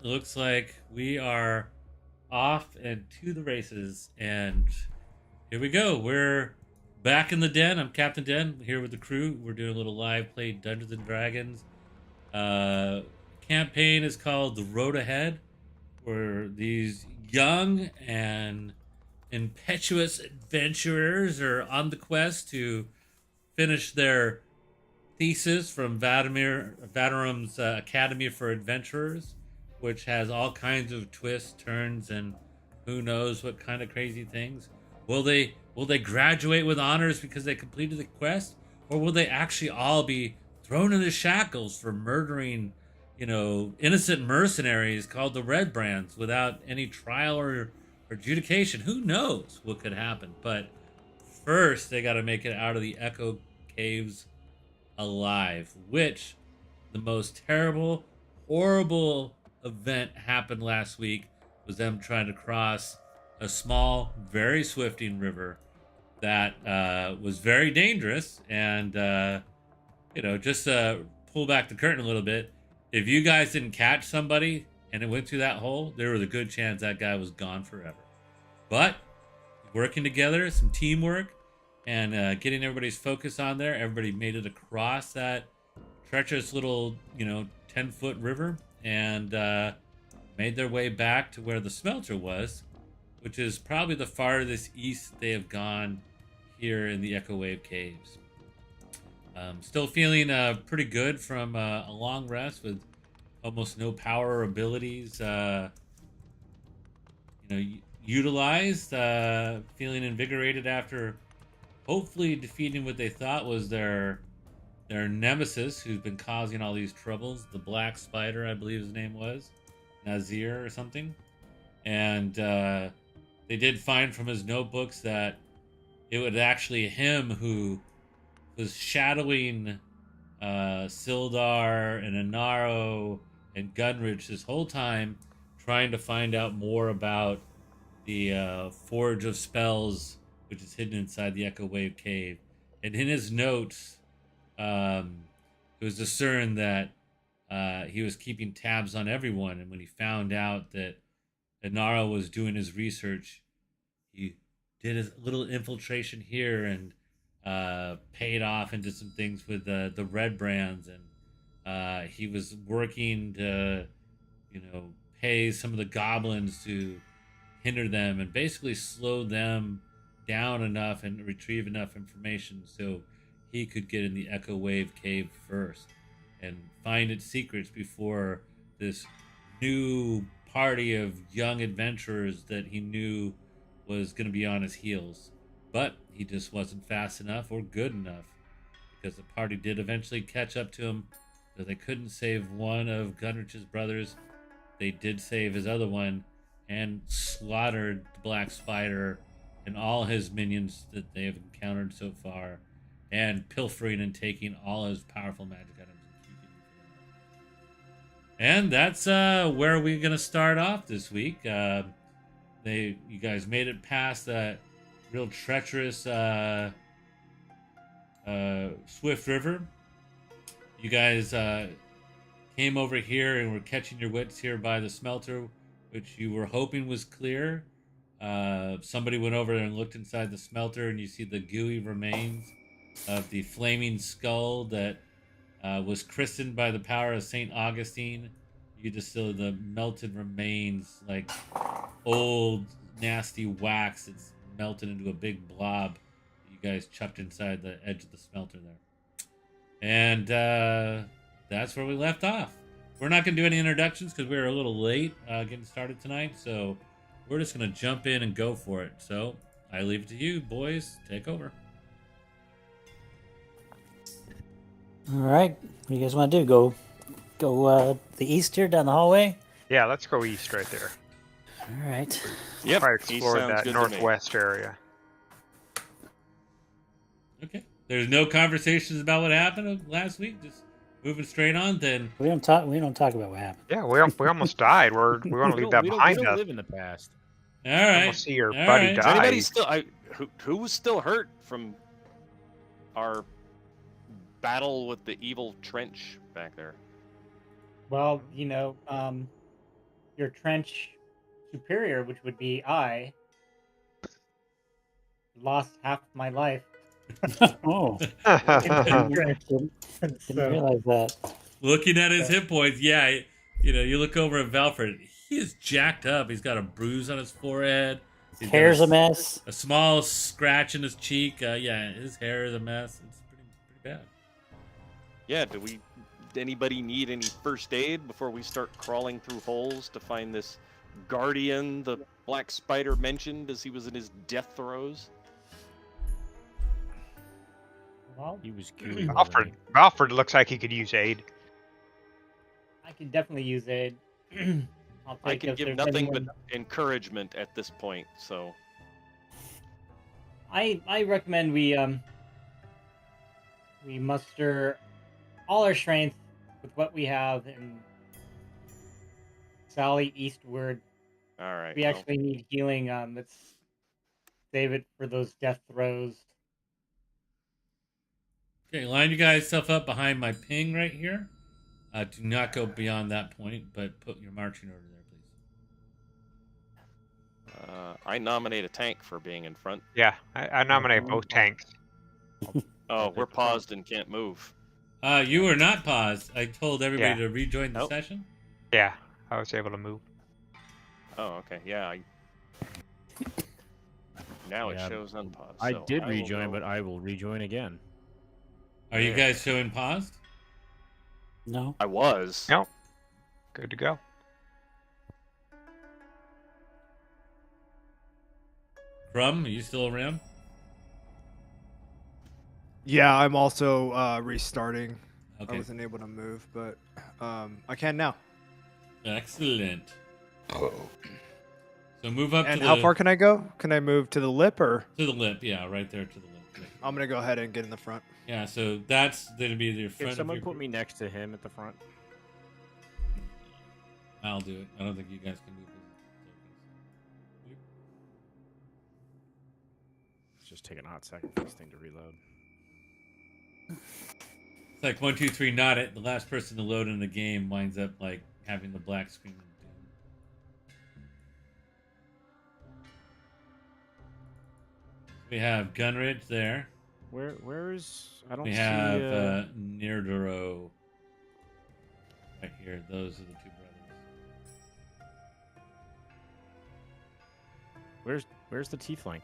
it looks like we are off and to the races. And here we go. We're back in the den. I'm Captain Den here with the crew. We're doing a little live play Dungeons and Dragons. Uh, Campaign is called The Road Ahead, where these young and impetuous adventurers are on the quest to finish their thesis from Vadarum's Academy for Adventurers, which has all kinds of twists, turns, and who knows what kind of crazy things. Will they graduate with honors because they completed the quest, or will they actually all be thrown into shackles for murdering, innocent mercenaries called the Red Brands without any trial or adjudication? Who knows what could happen? But first, they got to make it out of the Echo Caves alive, which the most terrible, horrible event happened last week was them trying to cross a small, very swifting river that was very dangerous. And, just pull back the curtain a little bit. If you guys didn't catch somebody and it went through that hole, there was a good chance that guy was gone forever. But working together, some teamwork, and getting everybody's focus on there. Everybody made it across that treacherous little, 10-foot river and made their way back to where the smelter was, which is probably the farthest east they have gone here in the Echo Wave Caves. Still feeling pretty good from a long rest with almost no power or abilities. Utilized, feeling invigorated after hopefully defeating what they thought was their nemesis, who's been causing all these troubles. The Black Spider, I believe his name was Nazir or something. And they did find from his notebooks that it was actually him who was shadowing Sildar and Inaro and Gunrich this whole time, trying to find out more about the Forge of Spells, which is hidden inside the Echo Wave Cave. And in his notes, it was discerned that he was keeping tabs on everyone. And when he found out that Inaro was doing his research, he did his little infiltration here and paid off into some things with the Red Brands. And he was working to, pay some of the goblins to hinder them and basically slow them down enough and retrieve enough information so he could get in the Echo Wave Cave first and find its secrets before this new party of young adventurers that he knew was going to be on his heels. But he just wasn't fast enough or good enough, because the party did eventually catch up to him, though they couldn't save one of Gunrich's brothers. They did save his other one and slaughtered the Black Spider and all his minions that they have encountered so far, and pilfering and taking all his powerful magic items and keeping them for them. And that's where we're gonna start off this week. You guys made it past that real treacherous Swift River. You guys came over here and were catching your wits here by the smelter, which you were hoping was clear. Somebody went over there and looked inside the smelter, and you see the gooey remains of the flaming skull that was christened by the power of St. Augustine. You just see the melted remains, like old, nasty wax that's melted into a big blob that you guys chucked inside the edge of the smelter there. And that's where we left off. We're not going to do any introductions because we were a little late getting started tonight, so we're just going to jump in and go for it. So I leave it to you, boys. Take over. All right. What do you guys want to do? Go the east here down the hallway? Yeah, let's go east right there. All right. Yep. Try to explore East sounds that good to me. northwest area. Okay. There's no conversations about what happened last week. Just moving straight on. Then We don't talk about what happened. Yeah, we almost died. We want to leave that we behind don't us. live in the past. all right. Almost see your All buddy right. Is die. anybody still? Who was still hurt from our battle with the evil trench back there? Well, your trench superior, which would be I, lost half my life. Oh, Trench. didn't So, realize that. Looking at his hit points, yeah, you look over at Valfred. He is jacked up. He's got a bruise on his forehead. He's got Hair's a mess. a small scratch in his cheek. Yeah, his hair is a mess. It's pretty bad. Yeah, anybody need any first aid before we start crawling through holes to find this guardian the Black Spider mentioned as he was in his death throes? well, He was gooey. Alfred looks like he could use aid. I can definitely use aid. I'll I take can if give there's nothing anyone... but encouragement at this point, so I recommend we muster all our strength with what we have and sally eastward. all right. We well, actually need healing. Let's save it for those death throes. Okay, line you guys stuff up behind my ping right here. Do not go beyond that point, but put your marching order there, please. I nominate a tank for being in front. Yeah, I nominate both tanks. Oh, we're paused and can't move. You were not paused. I told everybody Yeah. to rejoin the Nope. session. Yeah, I was able to move. Oh, okay. Yeah. Now Yeah, it shows unpaused. I so did will rejoin, go- but I will rejoin again. Are you guys showing paused? No. I was. No. Good to go. Crumb, are you still around? Yeah, I'm also restarting. I Okay, wasn't able to move, but I can now. excellent. So move up And to how the far can I go? Can I move to the lip, or to the lip. Yeah, right there to the lip. I'm gonna go ahead and get in the front? Yeah, so that's gonna be the front. Can of someone your put group. me next to him at the front? I'll do it. I don't think you guys can move. It's just taking a hot second for this thing to reload. It's like 1, 2, 3, not it. The last person to load in the game winds up like having the black screen. We have Gunridge there. Where is? I don't We see. have Nirduro right here. Those are the two brothers. Where's the tiefling?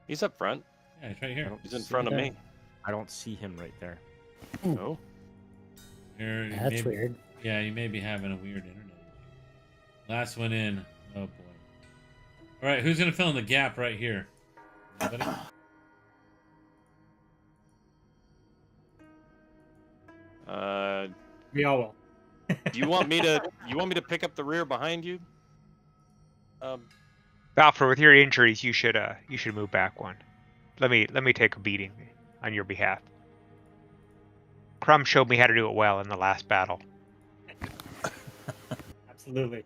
He's up front. Yeah, it's right I here. don't He's in see front of him. me. I don't see him right there. Oh. Here, That's maybe- weird. Yeah, you may be having a weird internet issue. Last one in. Oh boy. All right, who's gonna fill in the gap right here? Anybody? We all will. Do you want me to? You want me to pick up the rear behind you? Alfred, with your injuries, you should move back one. Let me take a beating on your behalf. Crumb showed me how to do it well in the last battle. Absolutely.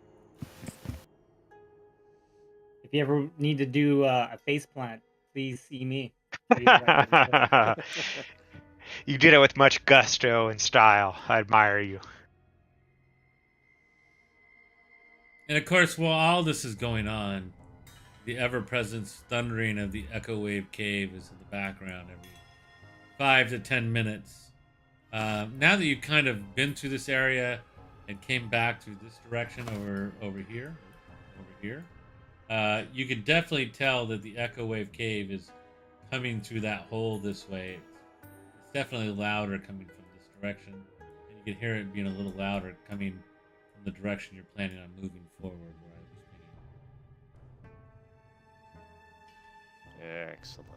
If you ever need to do a face plant, please see me. You did it with much gusto and style. I admire you. And of course, while all this is going on, the ever-present thundering of the Echo Wave Cave is in the background every 5 to 10 minutes. Now that you've kind of been through this area and came back through this direction over here, you can definitely tell that the Echo Wave Cave is coming through that hole this way. It's definitely louder coming from this direction, and you can hear it being a little louder coming from the direction you're planning on moving forward. Where I was Excellent.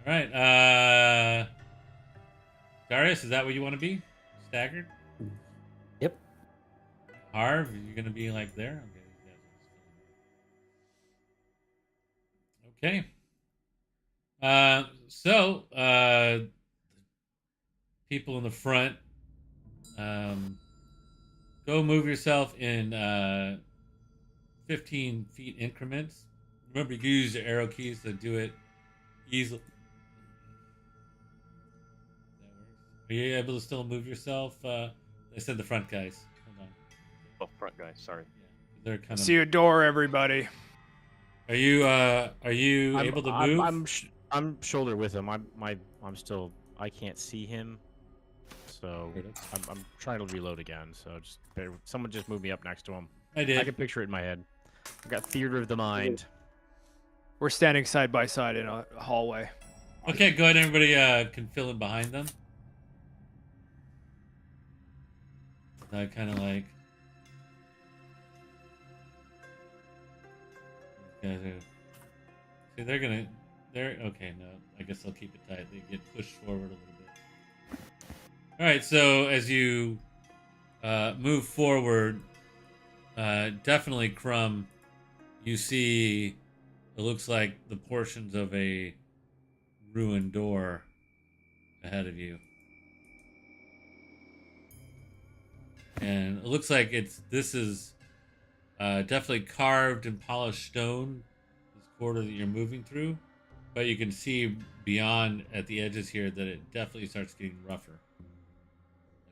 All right, Darius, is that what you want to be? Staggered? Yep. Harv, are you going to be like there? Okay. So, people in the front, go move yourself in 15 feet increments. Remember, you can use your arrow keys to do it easily. That works. Are you able to still move yourself? I said the front guys. Hold on. Oh, front guy. Sorry. Yeah, they're kind of. See a door, everybody. Are you able to move? I'm shoulder with him. I'm still. I can't see him, so I'm trying to reload again. So someone just move me up next to him. I did. I can picture it in my head. I've got theater of the mind. We're standing side by side in a hallway. Okay, go ahead. Everybody can fill in behind them. I kind of like. These guys are. See, they're okay. No, I guess I'll keep it tight. They get pushed forward a little bit. All right. So as you move forward, definitely, Crumb, you see. It looks like the portions of a ruined door ahead of you. And it looks like this is definitely carved and polished stone, this corridor that you're moving through. But you can see beyond at the edges here that it definitely starts getting rougher.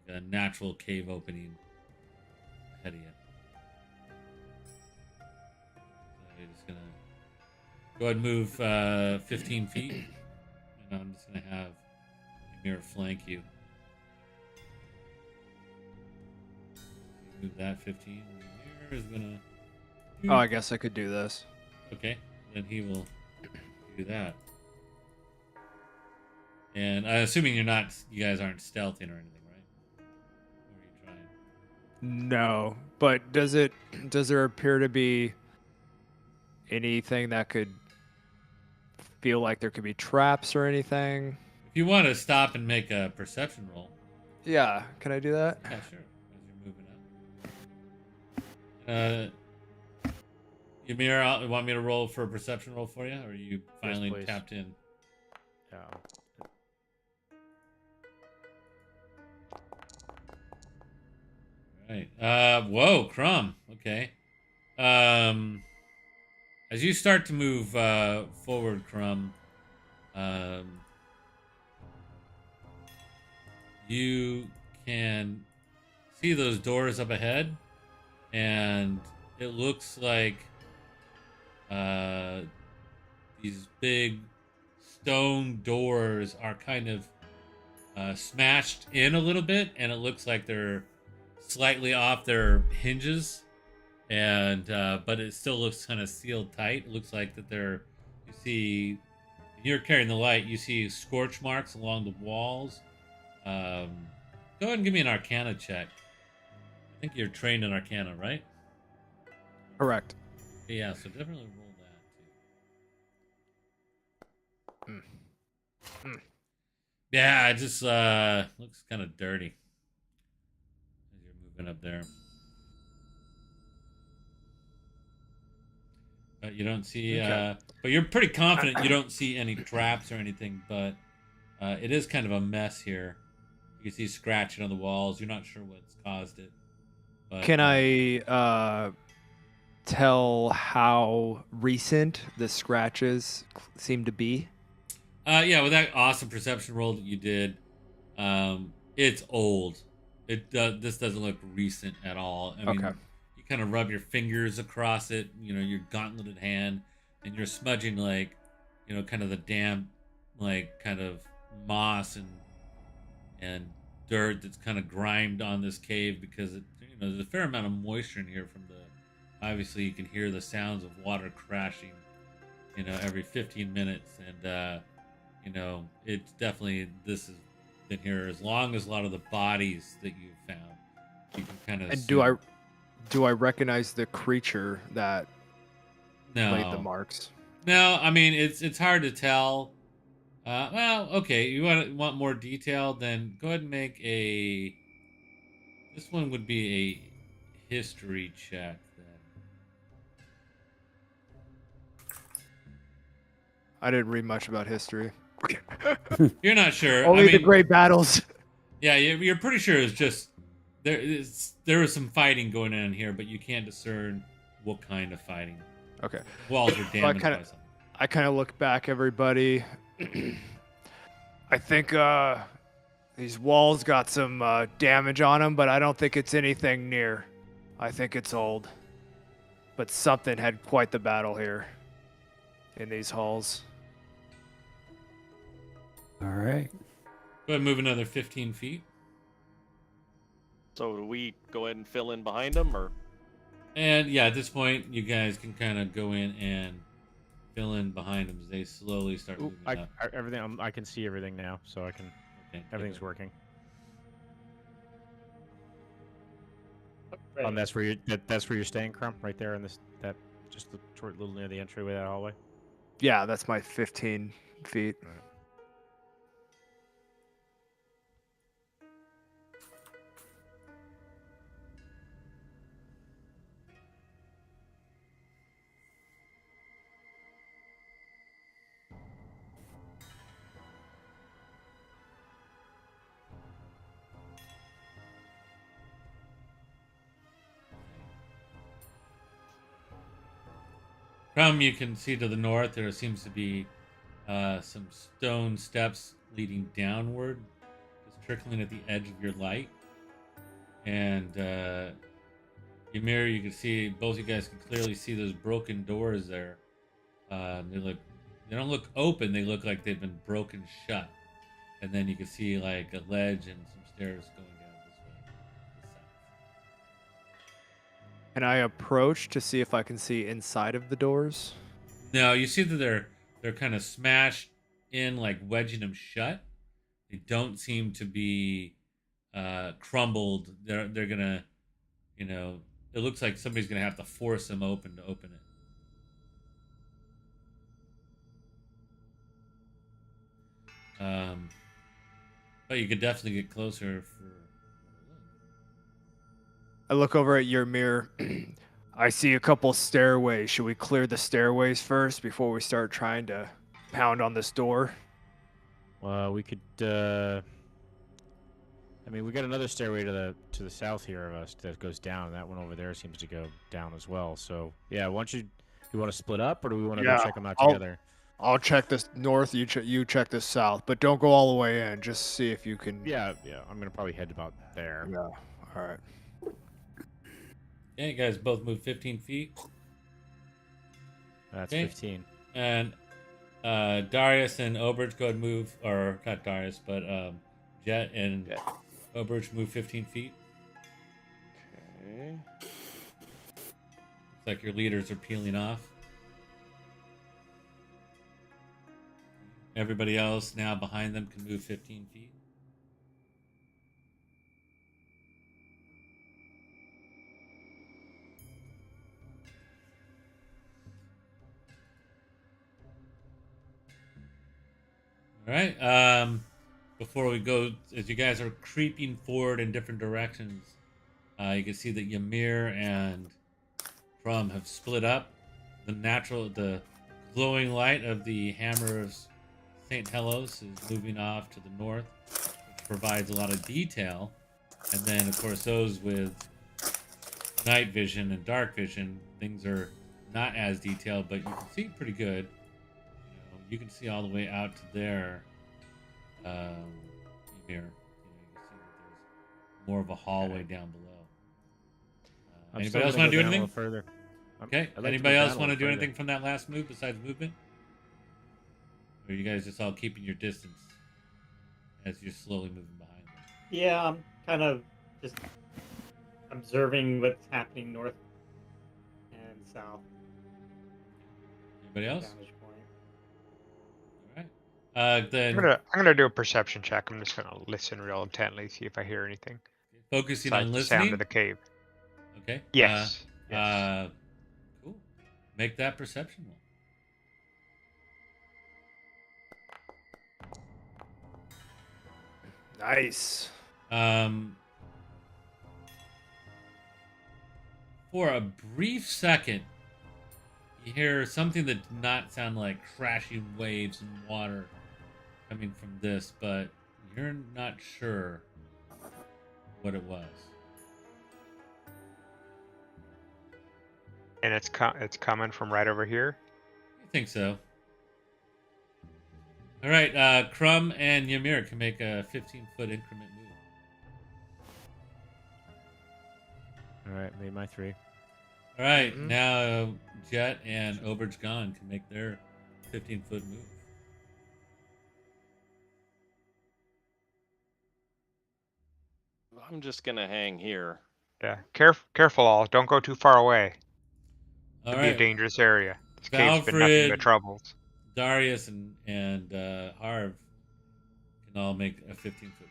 Like a natural cave opening ahead of you. So you're just going to go ahead and move 15 feet. And I'm just going to have Ymir flank you. Move that 15. Ymir is going to... Oh, I guess I could do this. Okay, then he will do that. And I'm assuming you guys aren't stealthing or anything, right? Or are you trying? No, but does there appear to be anything that could feel like there could be traps or anything? If you want to stop and make a perception roll. Yeah, can I do that? Yeah, sure. As you're moving up. Ymir, you want me to roll for a perception roll for you? Or are you finally please. tapped in? Yeah. Right. Whoa, Crumb. Okay. As you start to move forward, Crumb, you can see those doors up ahead, and it looks like these big stone doors are kind of smashed in a little bit, and it looks like they're slightly off their hinges, and but it still looks kind of sealed tight. It looks like that you're carrying the light, you see scorch marks along the walls. Go ahead and give me an Arcana check. I think you're trained in Arcana, right? Correct. Yeah, so definitely roll that too. Yeah, it just looks kind of dirty as you're moving up there. But you don't see, but you're pretty confident you don't see any traps or anything, but it is kind of a mess here. You can see scratching on the walls. You're not sure what's caused it. But, Can I tell how recent the scratches seem to be? Yeah, with that awesome perception roll that you did, it's old. This doesn't look recent at all. I mean, Okay. you kind of rub your fingers across it, your gauntleted hand, and you're smudging like, kind of the damp, like kind of moss and dirt that's kind of grimed on this cave because there's a fair amount of moisture in here from the. Obviously, you can hear the sounds of water crashing, every 15 minutes, and it's definitely this has been here as long as a lot of the bodies that you've found. You can kind of. And do I recognize the creature that laid the marks? No, I mean it's hard to tell. Well, okay, you want more detail? Then go ahead and make a. This one would be a history check. I didn't read much about history. You're not sure. Only the great battles. Yeah, you're pretty sure it's just there was some fighting going on here, but you can't discern what kind of fighting. Okay. Walls are damaged by something. I kind of look back, everybody. I think these walls got some damage on them, but I don't think it's anything near I think it's old. But something had quite the battle here in these halls. All right. Go ahead and move another 15 feet. So do we go ahead and fill in behind them, or? And yeah, at this point, you guys can kind of go in and fill in behind them as they slowly start Ooh, moving up. everything. I can see everything now, so I can. Okay, Everything's good. working. Right. That's where that's where you're staying, Crump, right there in this that just the short little near the entryway of that hallway. Yeah, that's my 15 feet. From you can see to the north, there seems to be some stone steps leading downward, just trickling at the edge of your light. And Ymir, you can see, both you guys can clearly see those broken doors there. They don't look open. They look like they've been broken shut. And then you can see like a ledge and some stairs going down this way. This side. Can I approach to see if I can see inside of the doors? No, you see that they're kind of smashed in, like wedging them shut. They don't seem to be crumbled. They're gonna, it looks like somebody's gonna have to force them open to open it. But you could definitely get closer for. I look over at your mirror. I see a couple stairways. Should we clear the stairways first before we start trying to pound on this door? We could. I mean, we got another stairway to the south here of us that goes down. That one over there seems to go down as well. So yeah, why don't you want to split up, or do we want to Yeah, go check them out I'll- together? I'll check this north. You check this south, but don't go all the way in. Just see if you can. Yeah. I'm gonna probably head about there. Yeah. All right. Yeah, you guys both move 15 feet. That's Okay. 15. And Darius and Oberge go ahead and move, or not Darius, but Jet and Jet. Oberge move 15 feet. Okay. Looks like your leaders are peeling off. Everybody else now behind them can move 15 feet. All right. Before we go, as you guys are creeping forward in different directions, you can see that Ymir and Crum have split up. The glowing light of the Hammer of St. Helos is moving off to the north, which provides a lot of detail. And then, of course, those with night vision and dark vision, things are not as detailed, but you can see pretty good. You can see all the way out to there. Ymir. You can see that there's more of a hallway down below. Anybody else want to do anything? Further? Okay. I'd like to Anybody go else down a want to little do further. anything from that last move besides movement? Or are you guys just all keeping your distance as you're slowly moving behind them? Yeah, I'm kind of just observing what's happening north and south. Anybody else? Vantage point. All right. Then I'm gonna do a perception check. I'm just gonna listen real intently, see if I hear anything. focusing Besides on the sound listening. of the cave. Okay. Yes. Cool. Make that perception roll. Nice. For a brief second, you hear something that did not sound like crashing waves and water coming from this, but you're not sure what it was. And it's coming from right over here. I think so. All right, Crum and Ymir can make a 15-foot increment move. All right, made my 3. All right, Mhm. now Jet and Oberge Gone can make their 15-foot move. I'm just gonna hang here. Yeah. Careful, all. Don't go too far away. All Could be a right, dangerous area. This cave's been nothing but Valfred, troubles. Darius, and Harv can all make a 15-foot move.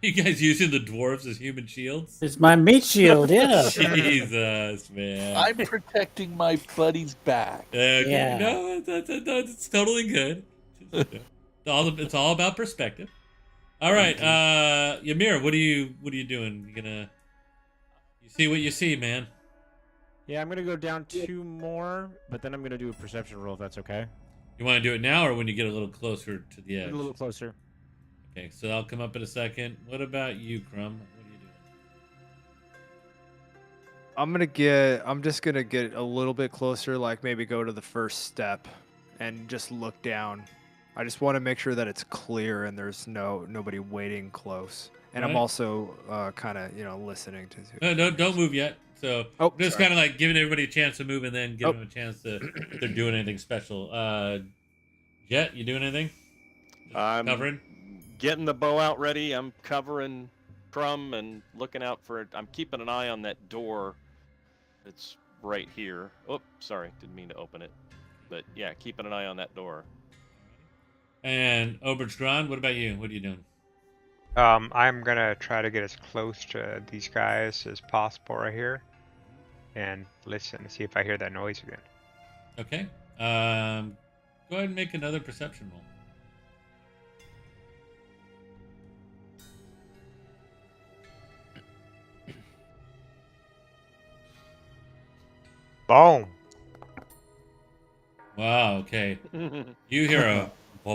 You guys using the dwarves as human shields? It's my meat shield, yeah. Jesus, man. I'm protecting my buddy's back. Okay, Yeah. no, it's totally good. It's all about perspective. All right, Ymir, what are you doing? You see what you see, man. Yeah, I'm gonna go down 2 more, but then I'm gonna do a perception roll if that's okay. You want to do it now or when you get a little closer to the edge? A little closer. Okay, so I'll come up in a second. What about you, Crumb? What are you doing? I'm just gonna get a little bit closer, like maybe go to the first step and just look down. I just want to make sure that it's clear and there's nobody waiting close. And I'm Right. also kind of listening to. No, don't move yet. So Oh, just sorry. kind of like giving everybody a chance to move and then giving them a chance to if they're doing anything special. Jet, you doing anything? Just I'm covering. getting the bow out ready. I'm covering Crumb and looking out for it. I'm keeping an eye on that door. It's right here. Oh, sorry, didn't mean to open it. But yeah, keeping an eye on that door. And Oberge Grand, what about you? What are you doing? I'm gonna try to get as close to these guys as possible right here, and listen to see if I hear that noise again. Okay. Go ahead and make another perception roll. Boom! Wow. Okay. You hear a. Do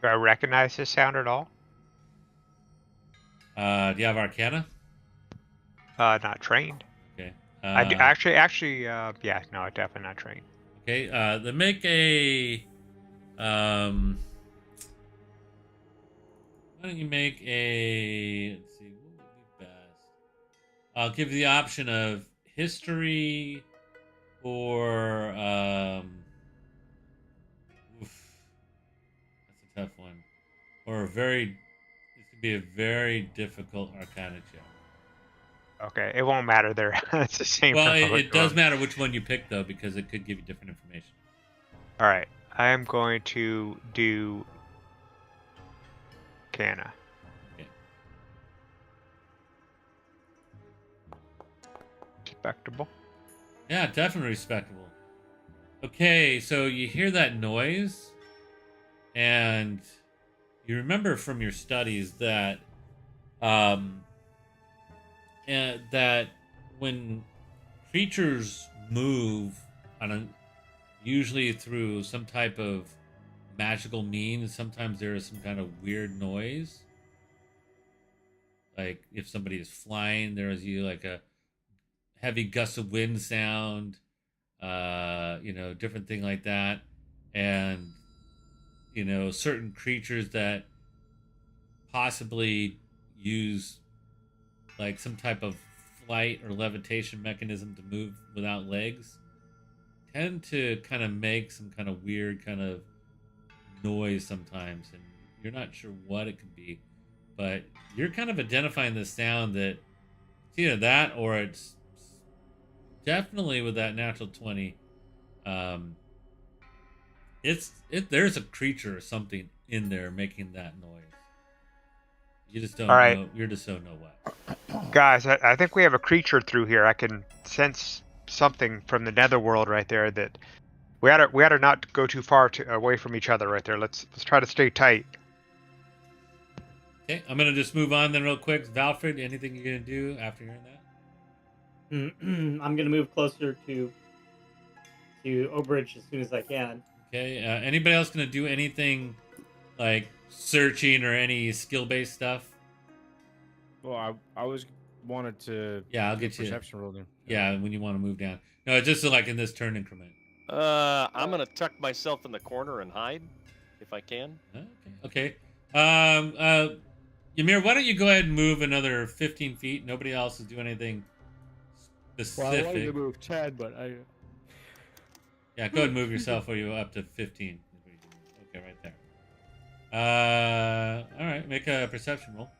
I recognize this sound at all? Do you have Arcana? Not trained. Okay. I do, actually, yeah, no, definitely not trained. Okay. Then make a. Why don't you make a? Let's see. What would be best? I'll give you the option of history or. Oof, that's a tough one. Or a very. This could be a very difficult Arcana check. Okay, it won't matter there. It's the same. Well, for both it of does them. matter which one you pick, though, because it could give you different information. All right, I am going to do Canna. Okay. Respectable. Yeah, definitely respectable. Okay, so you hear that noise, and you remember from your studies that, that when creatures move usually through some type of magical means, sometimes there is some kind of weird noise. Like if somebody is flying, there is like a heavy gust of wind sound, different thing like that. And, certain creatures that possibly use like some type of flight or levitation mechanism to move without legs tend to kind of make some kind of weird kind of noise sometimes. And you're not sure what it could be, but you're kind of identifying the sound that it's either that or it's definitely with that natural 20. There's a creature or something in there making that noise. You just don't All right. know. You just don't know what. Guys, I think we have a creature through here. I can sense something from the netherworld right there. That we ought to not go too far away from each other right there. Let's try to stay tight. Okay, I'm gonna just move on then real quick. Valfred, anything you're gonna do after hearing that? I'm gonna move closer to Oberge as soon as I can. Okay. Anybody else gonna do anything like searching or any skill-based stuff? Well, I was wanted to. Yeah, I'll do get you. perception roll there. Yeah, when you want to move down. No, just like in this turn increment. I'm gonna tuck myself in the corner and hide, if I can. Okay. Ymir, why don't you go ahead and move another 15 feet? Nobody else is doing anything Well, I wanted to specific. move 10, but I. Yeah, go ahead and move yourself or you up to 15. Okay, right there. All right, make a perception roll.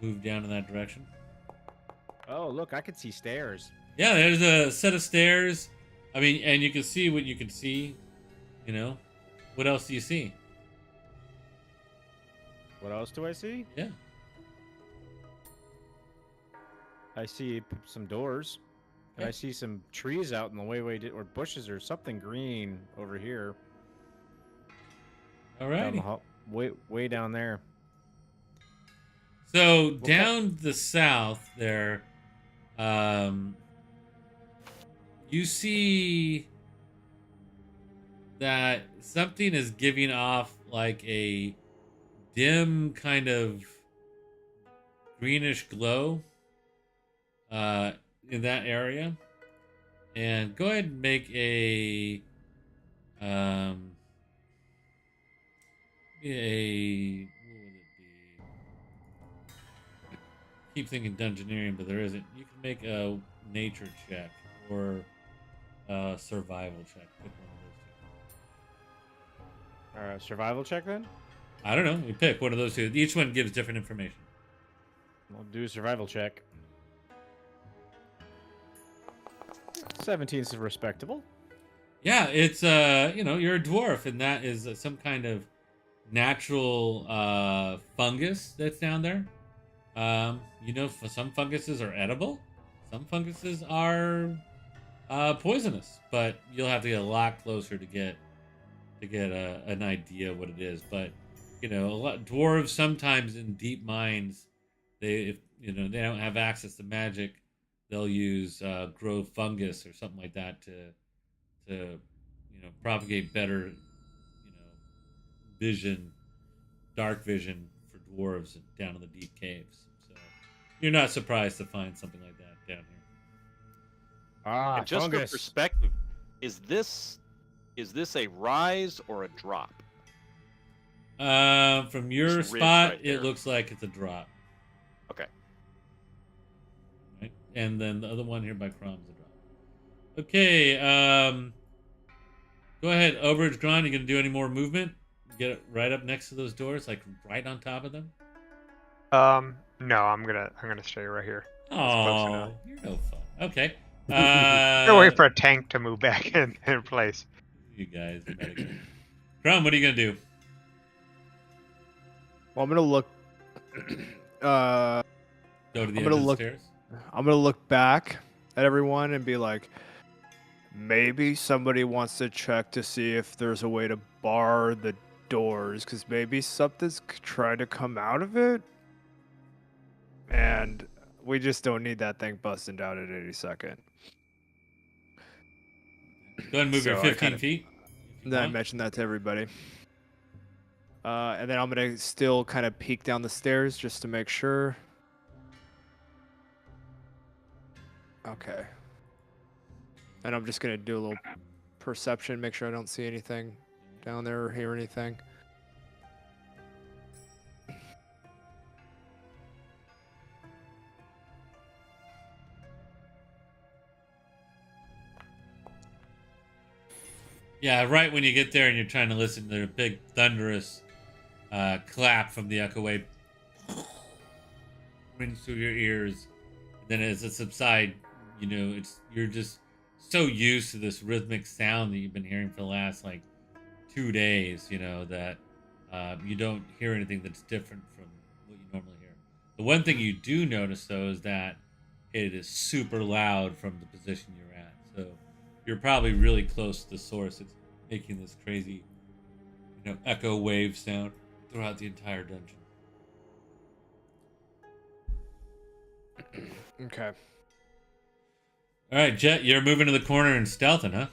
Move down in that direction. Oh, look, I can see stairs. Yeah, there's a set of stairs. I mean, and you can see what you can see. You know, what else do you see? What else do I see? Yeah. I see some doors. And I see some trees out in the or bushes or something green over here. All Down right. the way down there. So down the south there, you see that something is giving off like a dim kind of greenish glow in that area. And go ahead and make a what would it be? Keep thinking dungeoneering, but there isn't. You can make a nature check or a survival check. Pick one of those two. Survival check then? I don't know. You pick one of those two. Each one gives different information. I'll do a survival check. 17 is respectable. Yeah, it's you're a dwarf, and that is some kind of natural fungus that's down there. Some funguses are edible, some funguses are poisonous, but you'll have to get a lot closer to get an idea of what it is. But a lot dwarves sometimes in deep mines, they don't have access to magic, they'll use grow fungus or something like that to propagate better vision, dark vision for dwarves down in the deep caves. So you're not surprised to find something like that down here. And just fungus. for perspective, is this a rise or a drop? From your This ridge spot, right it there. looks like it's a drop. Okay. Right? And then the other one here by Crom's a drop. Okay, go ahead, Overage Gron. You gonna do any more movement? Get it right up next to those doors, like right on top of them. No, I'm gonna stay right here. close Oh, enough. you're no fun. Okay. Gotta wait for a tank to move back in place. You guys. Crom, what are you gonna do? Well, I'm gonna look. Go to the I'm end gonna of the look. stairs. I'm gonna look back at everyone and be like, maybe somebody wants to check to see if there's a way to bar the doors, because maybe something's trying to come out of it, and we just don't need that thing busting down at any second. Go ahead and move your So I 15 feet. if you Then I want. mentioned that to everybody. And then I'm gonna still kind of peek down the stairs just to make sure. Okay. And I'm just gonna do a little perception, make sure I don't see anything down there or hear anything. Yeah, right when you get there and you're trying to listen to the big thunderous clap from the echo wave rings through your ears. Then as it subsides, you're just so used to this rhythmic sound that you've been hearing for the last like 2 days, that you don't hear anything that's different from what you normally hear. The one thing you do notice though is that it is super loud from the position you're at. So you're probably really close to the source. It's making this crazy, echo wave sound throughout the entire dungeon. Okay. All right, Jet, you're moving to the corner and stealthing, huh?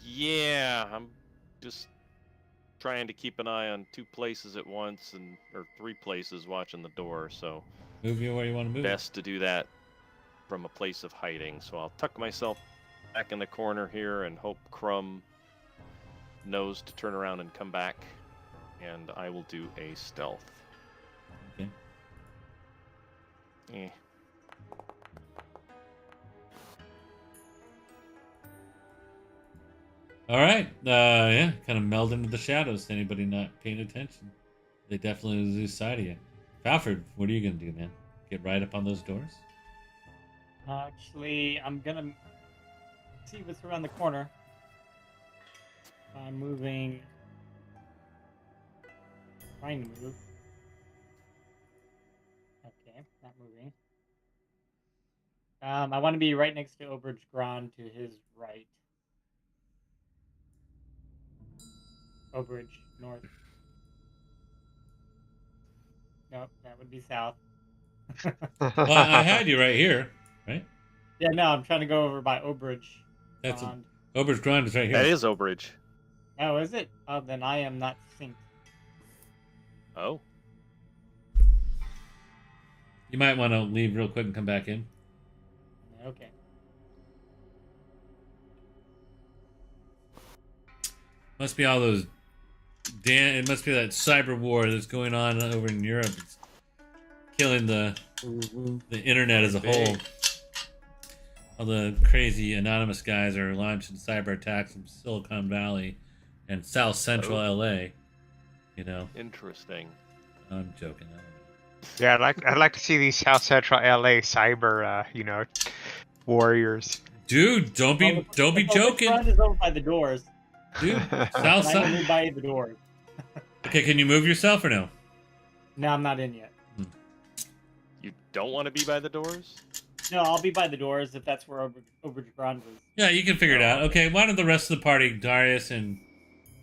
Yeah, I'm just trying to keep an eye on 2 places at once, or 3 places watching the door. So Move you where you want to move. best to do that from a place of hiding. So I'll tuck myself back in the corner here and hope Crumb knows to turn around and come back. And I will do a stealth. Okay. Eh. All right. Yeah, kind of meld into the shadows. Anybody not paying attention? They definitely lose sight of you. Falford, what are you gonna do, man? Get right up on those doors? Actually, I'm gonna see what's around the corner. I'm moving. Trying to move. Okay, not moving. I want to be right next to Oberge Grand to his right. Oberge north. Nope, that would be south. Well, I had you right here, right? Yeah, no, I'm trying to go over by Oberge That's Grand. Ober's Grind is right here. That is overage. Oh, is it? Oh, then I am not synced. Oh. You might want to leave real quick and come back in. Okay. Must be all those. It must be that cyber war that's going on over in Europe. It's killing the internet as a whole. All the crazy anonymous guys are launching cyber attacks from Silicon Valley and South Central LA. You know, Interesting. I'm joking. I don't know. Yeah, I'd like to see these South Central LA cyber, warriors. Dude, don't be joking, Grand is over by the doors. dude. South And I will Side. move by the doors. Okay, can you move yourself or no? No, I'm not in yet. You don't want to be by the doors? No, I'll be by the doors if that's where Oberge Grand was. Yeah, you can figure it out. Okay, why don't the rest of the party, Darius and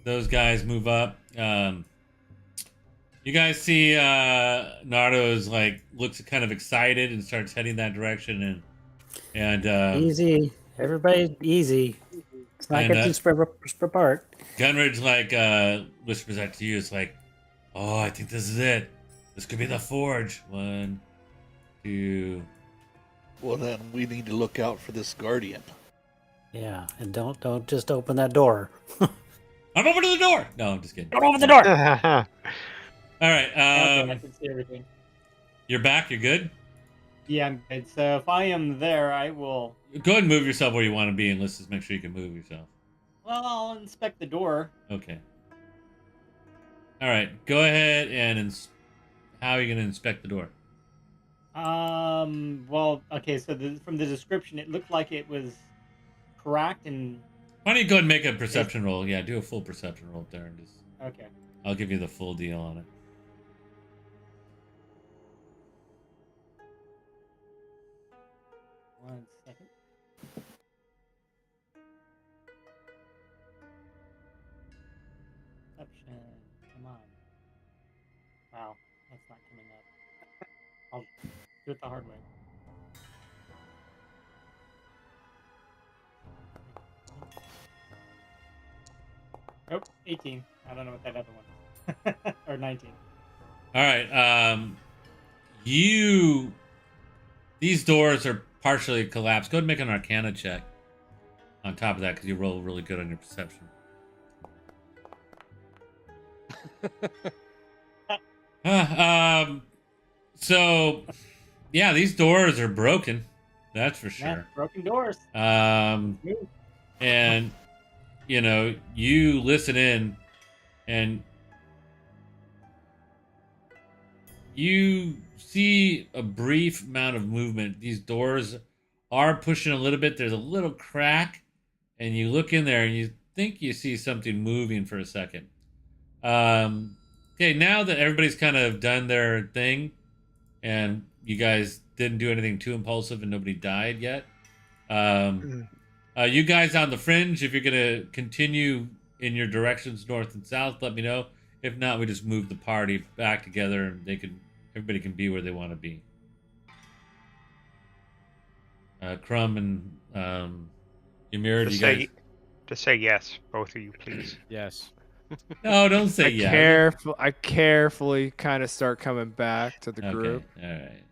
those guys, move up? You guys see Nardo's looks kind of excited and starts heading that direction, and Easy. Everybody, easy. It's not And, getting spread apart. Gunridge whispers that to you. It's like, oh, I think this is it. This could be the forge. 1, 2. Well, then we need to look out for this guardian. Yeah, and don't just open that door. I'm over to the door. No, I'm just kidding. Don't open the door. All right. Okay, I can see everything. You're back. You're good. Yeah, I'm good. So if I am there, I will. Go ahead and move yourself where you want to be, and let's just make sure you can move yourself. Well, I'll inspect the door. Okay. All right. Go ahead and how are you going to inspect the door? Well, okay. So from the description, it looked like it was cracked and. Why don't you go ahead and make a perception roll? Yeah, do a full perception roll up there, and just Okay. I'll give you the full deal on it. One second. Perception. Come on. Wow, that's not coming up. I'll do it the hard way. Nope, 18. I don't know what that other one is. Or 19. All right. These doors are partially collapsed. Go ahead and make an Arcana check. On top of that, because you roll really good on your perception. So, yeah, these doors are broken. That's for Yeah, sure. broken doors. And you listen in, and you see a brief amount of movement. These doors are pushing a little bit. There's a little crack, and you look in there, and you think you see something moving for a second. Okay, now that everybody's kind of done their thing, and you guys didn't do anything too impulsive, and nobody died yet. You guys on the fringe, if you're gonna continue in your directions north and south, let me know. If not, we just move the party back together, and everybody can be where they want to be. Crumb and Ymir, do you guys? Just say yes, both of you, please. Yes. No, don't say yes. I carefully kind of start coming back to the Okay, group. all right.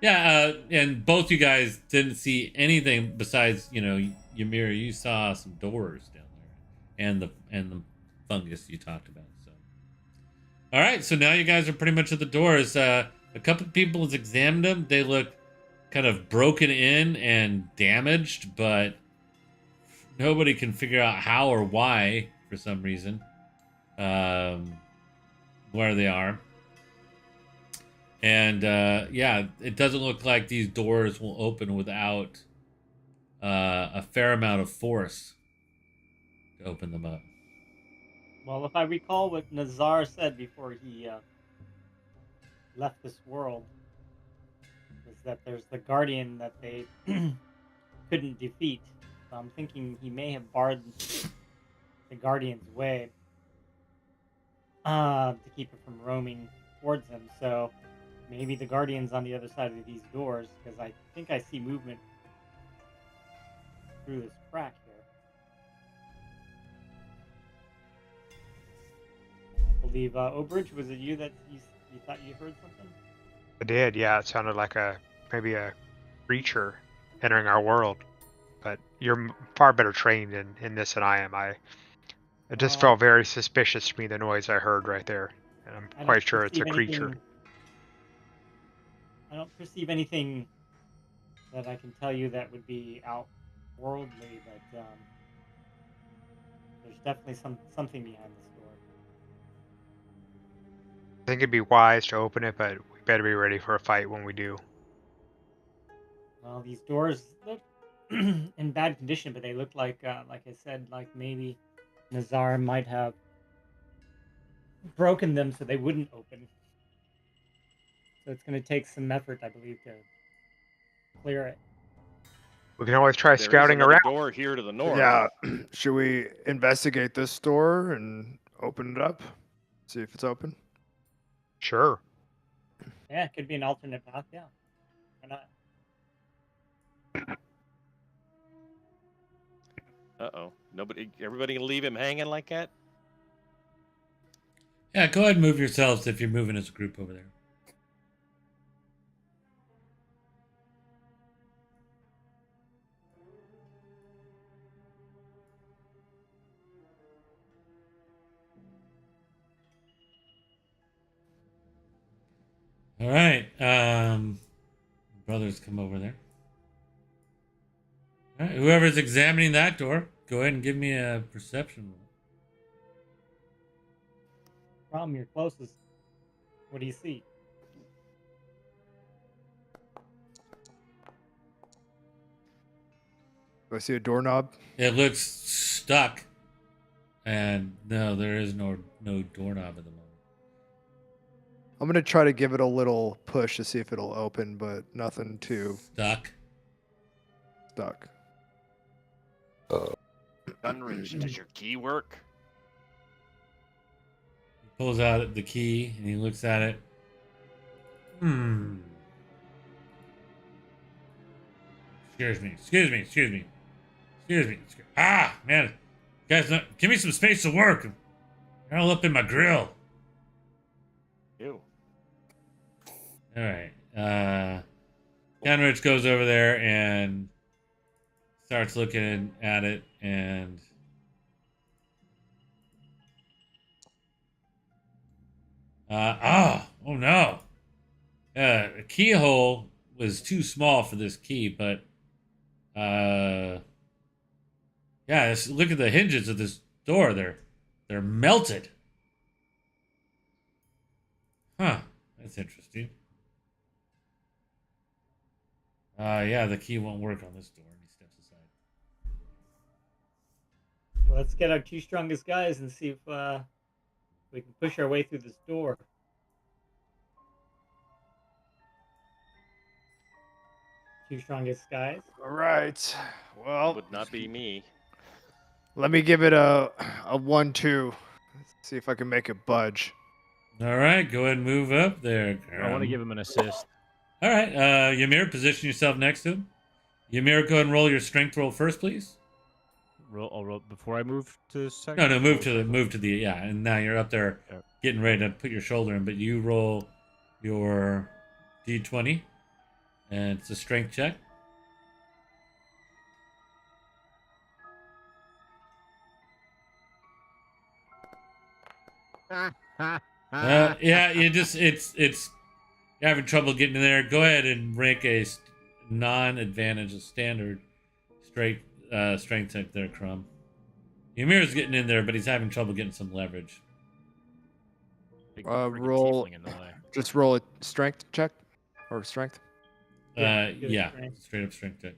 Yeah, and both you guys didn't see anything besides, Ymir, you saw some doors down there, and the fungus you talked about. So, all right, so now you guys are pretty much at the doors. A couple of people has examined them. They look kind of broken in and damaged, but nobody can figure out how or why for some reason. Where they are. And yeah, it doesn't look like these doors will open without a fair amount of force to open them up. Well, if I recall what Nazar said before he left this world, is that there's the Guardian that they couldn't defeat. So I'm thinking he may have barred the Guardian's way to keep it from roaming towards him. So maybe the Guardian's on the other side of these doors, because I think I see movement through this crack here. I believe, Obridge, was it you that you thought you heard something? I did, yeah. It sounded like maybe a creature entering our world. But you're far better trained in this than I am. It just felt very suspicious to me, the noise I heard right there. And I'm quite sure it's a creature. I don't perceive anything that I can tell you that would be outworldly, but there's definitely something behind this door. I think it'd be wise to open it, but we better be ready for a fight when we do. Well, these doors look in bad condition, but they look like I said, like maybe Nazar might have broken them so they wouldn't open. So it's going to take some effort, I believe, to clear it. We can always try There scouting is another around. door here to the north. Yeah. Should we investigate this door and open it up? See if it's open? Sure. Yeah, it could be an alternate path. Yeah, why not? Uh-oh. Everybody can leave him hanging like that? Yeah, go ahead and move yourselves if you're moving as a group over there. All right. Brothers, come over there. All right, whoever's examining that door, go ahead and give me a perception roll. Problem, you're closest. What do you see? Do I see a doorknob? It looks stuck, and no, there is no doorknob at the moment. I'm gonna try to give it a little push to see if it'll open, but nothing too Stuck. stuck. Gunridge, does your key work? He pulls out the key and he looks at it. Excuse me. Ah, man. Guys, give me some space to work. You're all up in my grill. Ew. All right. Gunridge goes over there and starts looking at it, and oh no. The keyhole was too small for this key, but yeah, look at the hinges of this door. They're melted. Huh, that's interesting. Yeah, the key won't work on this door. And he steps aside. Well, let's get our two strongest guys and see if we can push our way through this door. Two strongest guys. All right. Well, Would not be me. let me give it a 1-2. See if I can make it budge. All right, go ahead and move up there. I want to give him an assist. All right, Ymir, position yourself next to him. Ymir, go ahead and roll your strength roll first, please. I'll roll before I move to second. No, move to the yeah, and now you're up there getting ready to put your shoulder in, but you roll your d20. And it's a strength check. Yeah, it's you're having trouble getting in there. Go ahead and rank a non-advantage, a standard straight strength check there, Crumb. Ymir's getting in there, but he's having trouble getting some leverage. Big freaking Roll. tiefling in the way. Just roll a strength check or strength. Yeah, strength. straight up strength check.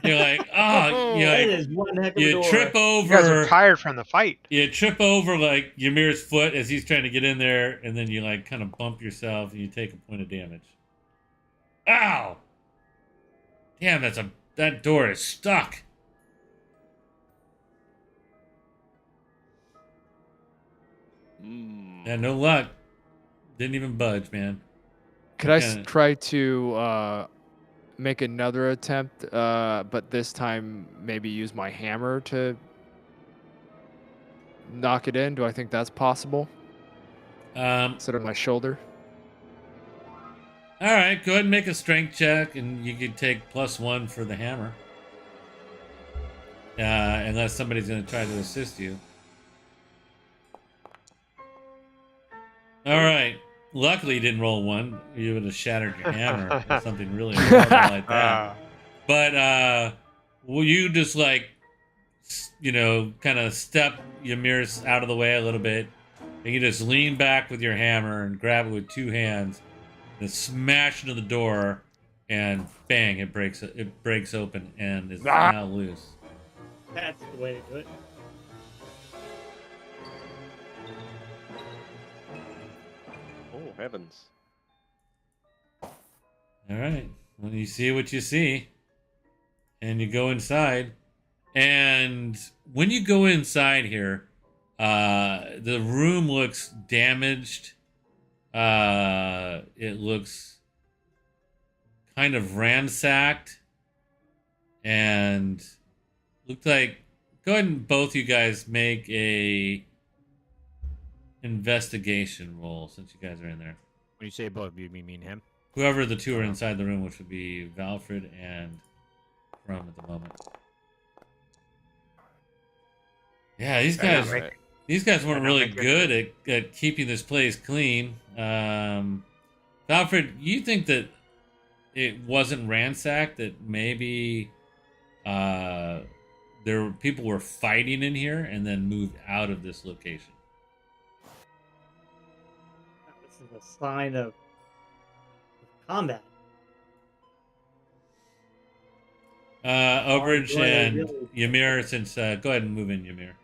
You're like, oh, That is one heck of a you door. trip You guys are over. tired from the fight. You trip over like Ymir's foot as he's trying to get in there, and then you like kind of bump yourself, and you take a point of damage. Ow! Damn, that door is stuck. Yeah, no luck. Didn't even budge, man. Could I Kinda- try to make another attempt, but this time maybe use my hammer to knock it in? Do I think that's possible instead of my shoulder? All right, go ahead and make a strength check, and you can take +1 for the hammer. Unless somebody's going to try to assist you. All right. Luckily, you didn't roll 1. You would have shattered your hammer or something really horrible like that. But will you just like, kind of step Ymir's out of the way a little bit, and you just lean back with your hammer and grab it with 2 hands, and smash into the door, and bang! It breaks open and is now loose. That's the way to do it. Oh, heavens. All right. Well, you see what you see, and you go inside. And when you go inside here, the room looks damaged. It looks kind of ransacked, and looked like. Go ahead and both you guys make a investigation roll since you guys are in there. When you say both, you mean him? Whoever the two are inside the room, which would be Valfred and Crumb at the moment. Yeah, these guys weren't really good at keeping this place clean. Valfred, you think that it wasn't ransacked? That maybe people were fighting in here and then moved out of this location? This is a sign of combat. Overage Oh, yeah, and really? Ymir, since go ahead and move in, Ymir.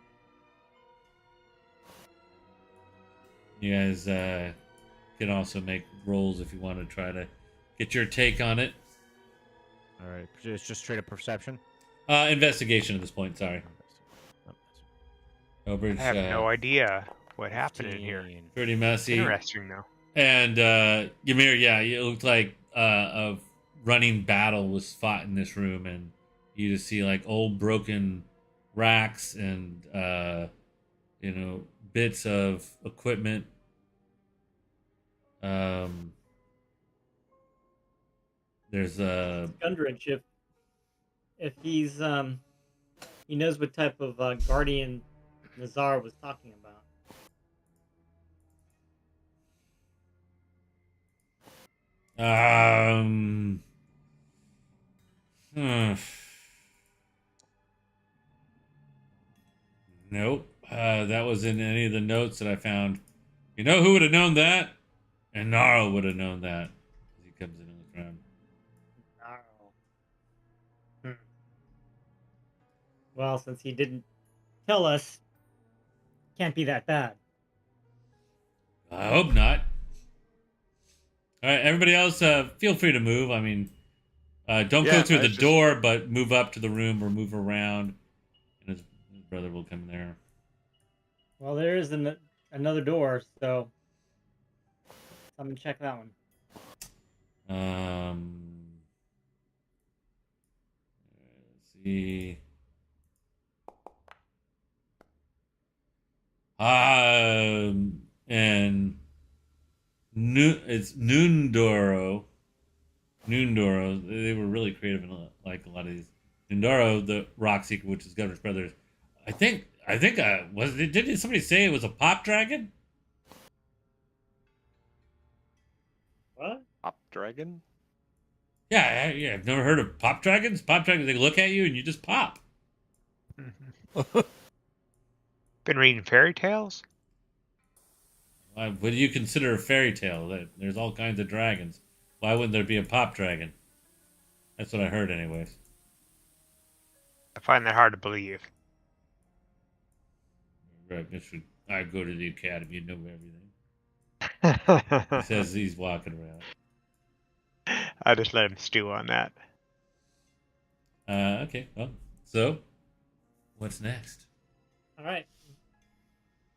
You guys can also make rolls if you want to try to get your take on it. All right, it's just straight up perception. Investigation at this point. Sorry, Overage. I have no idea what happened in here. Pretty messy. Interesting, though. And Ymir, yeah, it looked like a running battle was fought in this room, and you just see like old broken racks and bits of equipment. There's a Gundrich, if he's he knows what type of guardian Nazar was talking about. Nope. That was in any of the notes that I found. You know who would have known that? And Gnarl would have known that. As he comes in the room. Well, since he didn't tell us, can't be that bad. I hope not. All right, everybody else, feel free to move. I mean, don't go through the door, but move up to the room or move around, and his brother will come there. Well, there is another door, so I'm gonna check that one. Let's see. And It's Noondoro. Noondoro. They were really creative in like a lot of these. Noondoro, the rock seeker, which is Governor's Brothers. I think was it? Didn't somebody say it was a pop dragon? What? Pop dragon? Yeah, yeah. I've never heard of pop dragons. Pop dragons, they look at you and you just pop. Been reading fairy tales? What do you consider a fairy tale? There's all kinds of dragons. Why wouldn't there be a pop dragon? That's what I heard, anyways. I find that hard to believe. Right, I go to the academy and know everything. He says he's walking around. I just let him stew on that. Okay, well, so what's next? All right.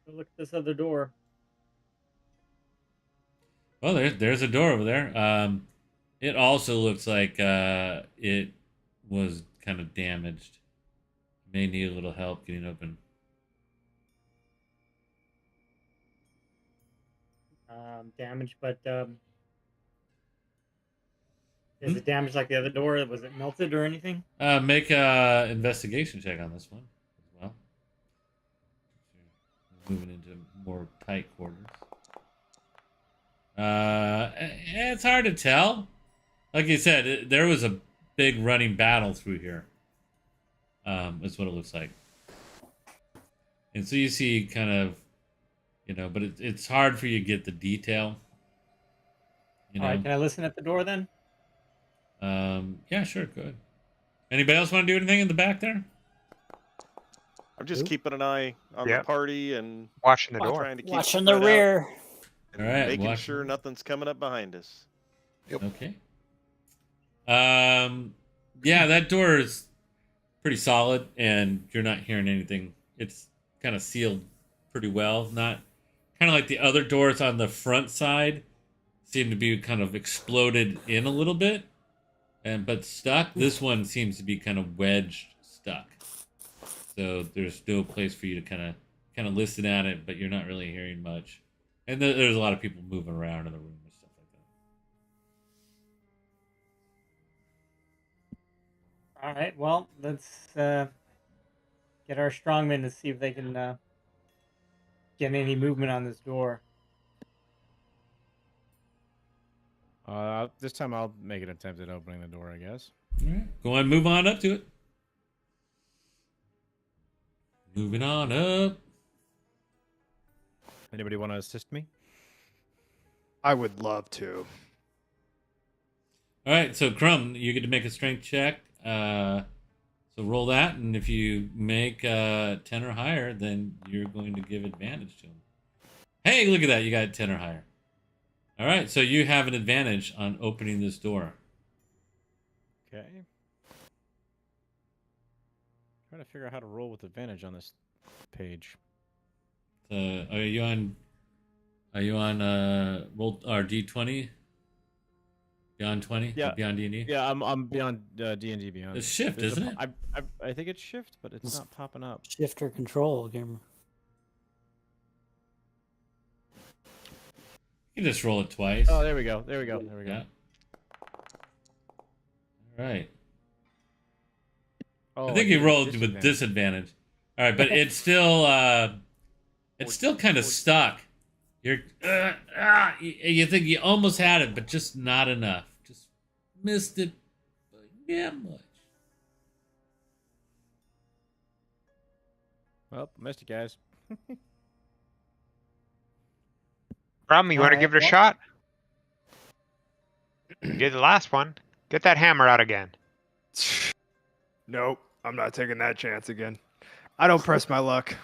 Go look at this other door. Well, there's a door over there. It also looks like it was kind of damaged. May need a little help getting open. Damaged, but is it damaged like the other door? Was it melted or anything? Make a investigation check on this one as well. Moving into more tight quarters. It's hard to tell. Like you said, there was a big running battle through here. That's what it looks like. And so you see kind of, but it's hard for you to get the detail. All right, can I listen at the door then? Yeah, sure, good. Anybody else want to do anything in the back there? I'm just keeping an eye on the party and watching the door. trying to keep Watching the spread out rear. and All right, making watch- sure nothing's coming up behind us. Okay. Yeah, that door is pretty solid, and you're not hearing anything. It's kind of sealed pretty well. Not kind of like the other doors on the front side seem to be kind of exploded in a little bit, but stuck. This one seems to be kind of wedged stuck. So there's no place for you to kind of listen at it, but you're not really hearing much. And there's a lot of people moving around in the room and stuff like that. All right. Well, let's get our strongmen to see if they can get any movement on this door. This time I'll make an attempt at opening the door, I guess. All right. Go on, move on up to it. Moving on up. Anybody want to assist me? I would love to. All right, so Crumb, you get to make a strength check. So roll that, and if you make 10 or higher, then you're going to give advantage to him. Hey, look at that. You got 10 or higher. All right, so you have an advantage on opening this door. Okay. Trying to figure out how to roll with advantage on this page. Are you on roll or D20? Beyond 20? Yeah. Beyond D&D? Yeah, I'm beyond D&D Beyond. It's shift, There's isn't it? I think it's shift, but it's not popping up. Shift or control, camera. You can just roll it twice. Oh, there we go. There we go. There we go. Yeah. All right. Oh, I think you did rolled with disadvantage. All right, but it's still kind of stuck. You're you think you almost had it, but just not enough. Just missed it, but yeah, much. Well, missed it, guys. Rum, you want to give it a shot? You did the last one. Get that hammer out again. Nope, I'm not taking that chance again. I don't press my luck.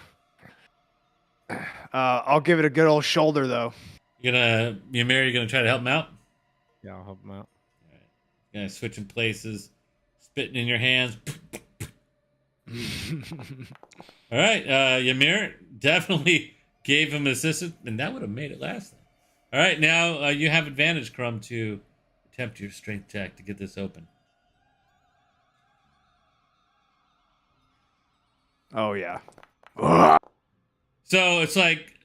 I'll give it a good old shoulder, though. You gonna try to help him out? Yeah, I'll help him out. All right. You're gonna switching places, spitting in your hands. All right, Ymir definitely gave him assistance, and that would have made it last time. All right, now you have advantage, Crumb, to attempt your strength check to get this open. Oh, yeah. So it's like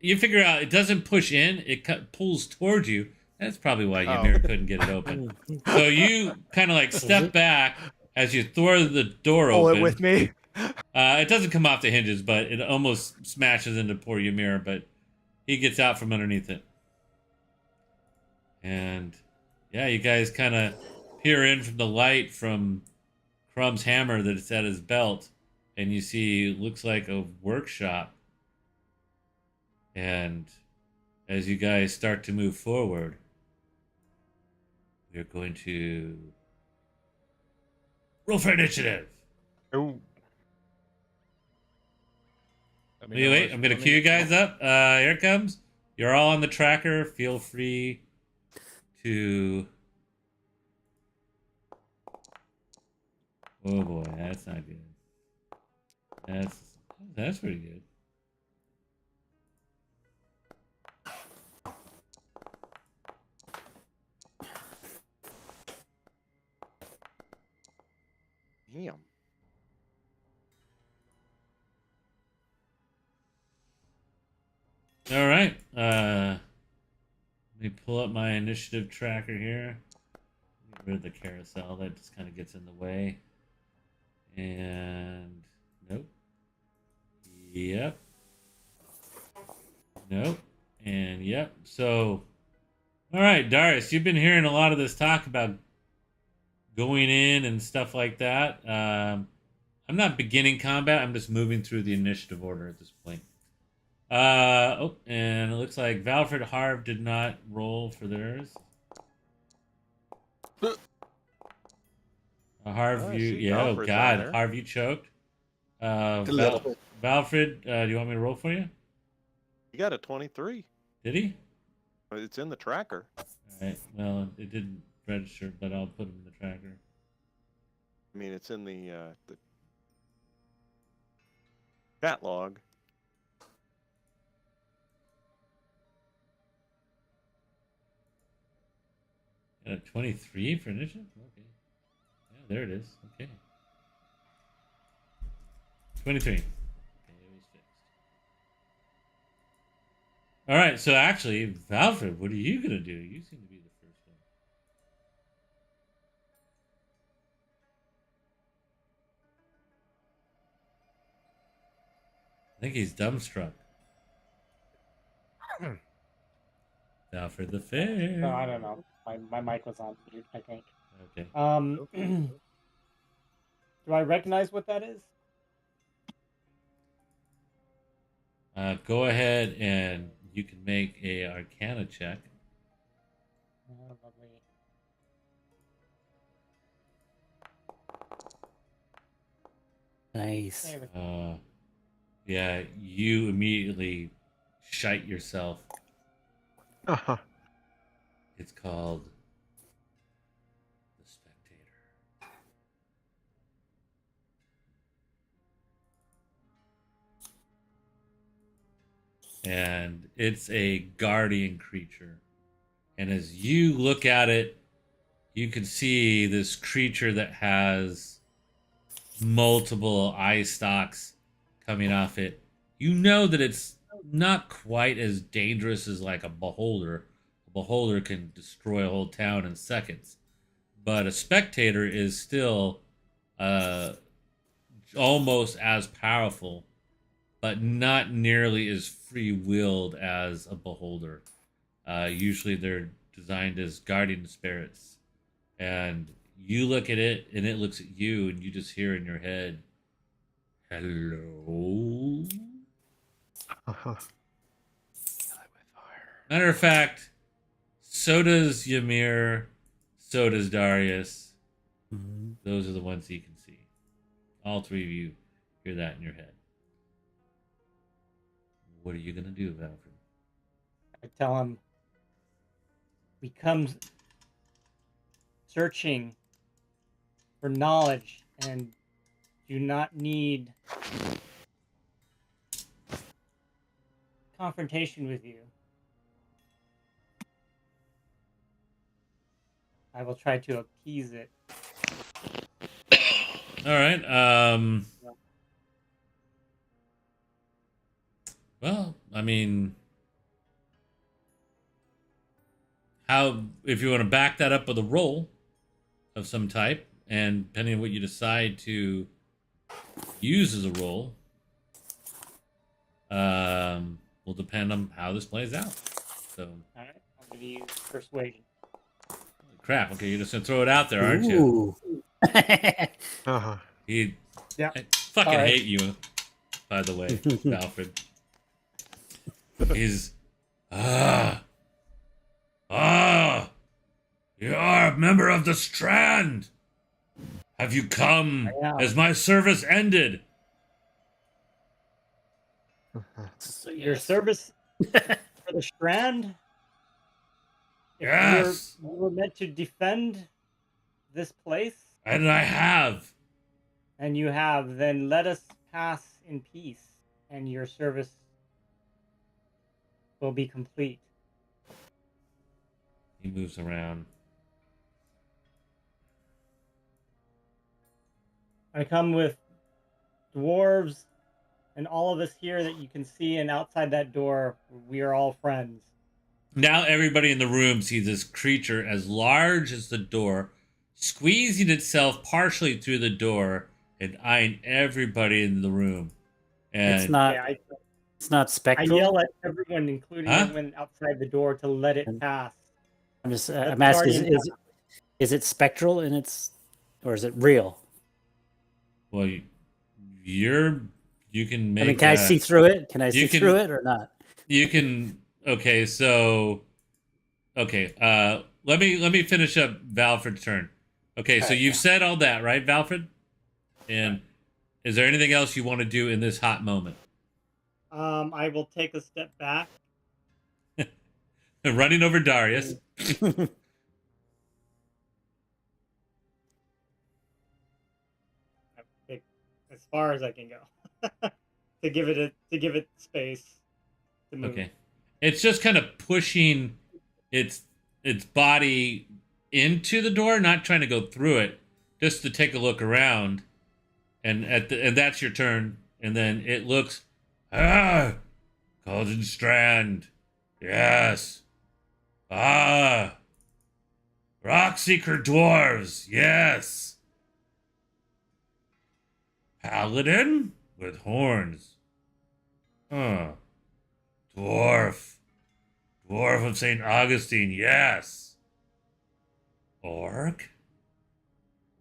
you figure out it doesn't push in; it pulls towards you. That's probably why Ymir couldn't get it open. So you kind of like step back as you throw the door Pull open. it with me. It doesn't come off the hinges, but it almost smashes into poor Ymir, but he gets out from underneath it. And yeah, you guys kind of peer in from the light from Crumb's hammer that's at his belt, and you see looks like a workshop. And as you guys start to move forward, we're going to roll for initiative. Oh, Wait, I'm going to cue you guys up. Here it comes. You're all on the tracker. Feel free to... Oh boy, that's not good. That's pretty good. Damn. All right. Let me pull up my initiative tracker here. Get rid of the carousel. That just kind of gets in the way. And nope. Yep. Nope. And yep. So, all right, Darius, you've been hearing a lot of this talk about going in and stuff like that. I'm not beginning combat. I'm just moving through the initiative order at this point. And it looks like Valfred Harv did not roll for theirs. Harv, Oh, I you, see yeah, oh Valfred's on God, there. Harv, you choked. A little bit. Valfred, do you want me to roll for you? You got a 23. Did he? It's in the tracker. All right. Well, it didn't register, but I'll put him in the tracker. I mean, it's in the chat log. Got a 23 for initiative? Okay. Yeah, there it is. Okay. 23. Okay, it was fixed. All right, so actually, Valfred, what are you going to do? You seem to be the first one. I think he's dumbstruck. Valfred the Fair. No, I don't know. My mic was on mute, I think. Okay. Do I recognize what that is? Go ahead and you can make a Arcana check. Oh, lovely. Nice. There we go. Yeah, you immediately shite yourself. uh-huh. It's called the Spectator. And it's a guardian creature. And as you look at it, you can see this creature that has multiple eye stalks coming off it. You know that it's not quite as dangerous as like a beholder. A beholder can destroy a whole town in seconds. But a spectator is still almost as powerful, but not nearly as free-willed as a beholder. Usually they're designed as guardian spirits. And you look at it, and it looks at you, and you just hear in your head, hello? Uh-huh. Matter of fact, so does Ymir, so does Darius. Mm-hmm. Those are the ones you can see. All three of you hear that in your head. What are you going to do, Valfred? I tell him we come searching for knowledge and do not need confrontation with you. I will try to appease it. All right. Well, I mean, how if you want to back that up with a roll of some type, and depending on what you decide to use as a roll, will depend on how this plays out. So, All right, I'm going to use persuasion. crap. Okay, you're just gonna throw it out there, aren't you? Ooh. Uh-huh. Yeah. I fucking All right. hate you. By the way, Alfred. He's you are a member of the Strand. Have you come I am. as my service ended? So, Your yes. service for the Strand? If Yes. you were meant to defend this place, And I have. and you have, then let us pass in peace, and your service will be complete. He moves around. I come with dwarves and all of us here that you can see, and outside that door, we are all friends. Now everybody in the room sees this creature as large as the door, squeezing itself partially through the door and eyeing everybody in the room. And It's not. Yeah, It's not I spectral. yell at everyone, including Huh? everyone outside the door, to let it pass. I'm just. Let I'm the asking. guardian Is it spectral in its, or is it real? well, you can make. I mean, can I see through it? Can I see can- through it or not? You can. Okay, so. Okay, let me finish up Valfred's turn. Okay, so Alright, you've yeah. said all that, right, Valfred? And is there anything else you want to do in this hot moment? I will take a step back. Running over Darius. I take as far as I can go to give it space to move. Okay. It's just kind of pushing its body into the door, not trying to go through it, just to take a look around. And and that's your turn. And then it looks, Golden Strand. Yes. Rockseeker dwarves. Yes. Paladin with horns. Dwarf of St. Augustine, yes. Orc.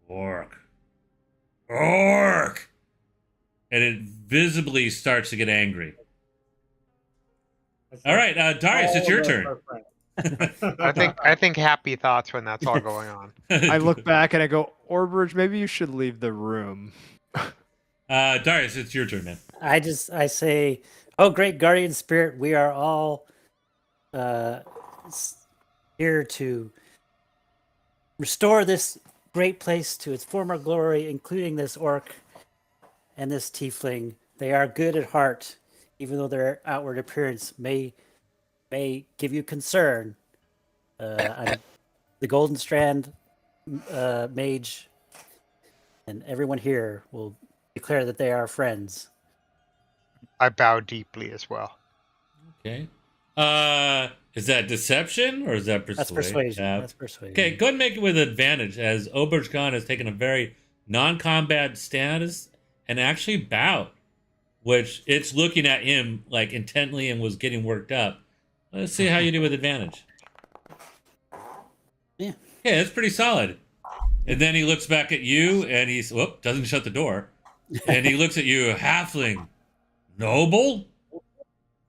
And it visibly starts to get angry. All right, Darius, it's your turn. I think happy thoughts when that's all going on. I look back and I go, Orbridge, maybe you should leave the room. Darius, it's your turn, man. I say, oh, great guardian spirit, we are all here to restore this great place to its former glory, including this orc and this tiefling. They are good at heart, even though their outward appearance may give you concern. I'm the Golden Strand mage, and everyone here will declare that they are friends. I bow deeply as well. Okay. Is that deception or is that persuasion? That's persuasion. Yeah. That's persuasion. Okay, go ahead and make it with advantage, as Oberghan has taken a very non-combat stance and actually bowed, which it's looking at him like intently and was getting worked up. Let's see how you do with advantage. Yeah. Yeah, that's pretty solid. And then he looks back at you and he's doesn't shut the door. And he looks at you, halfling. Noble?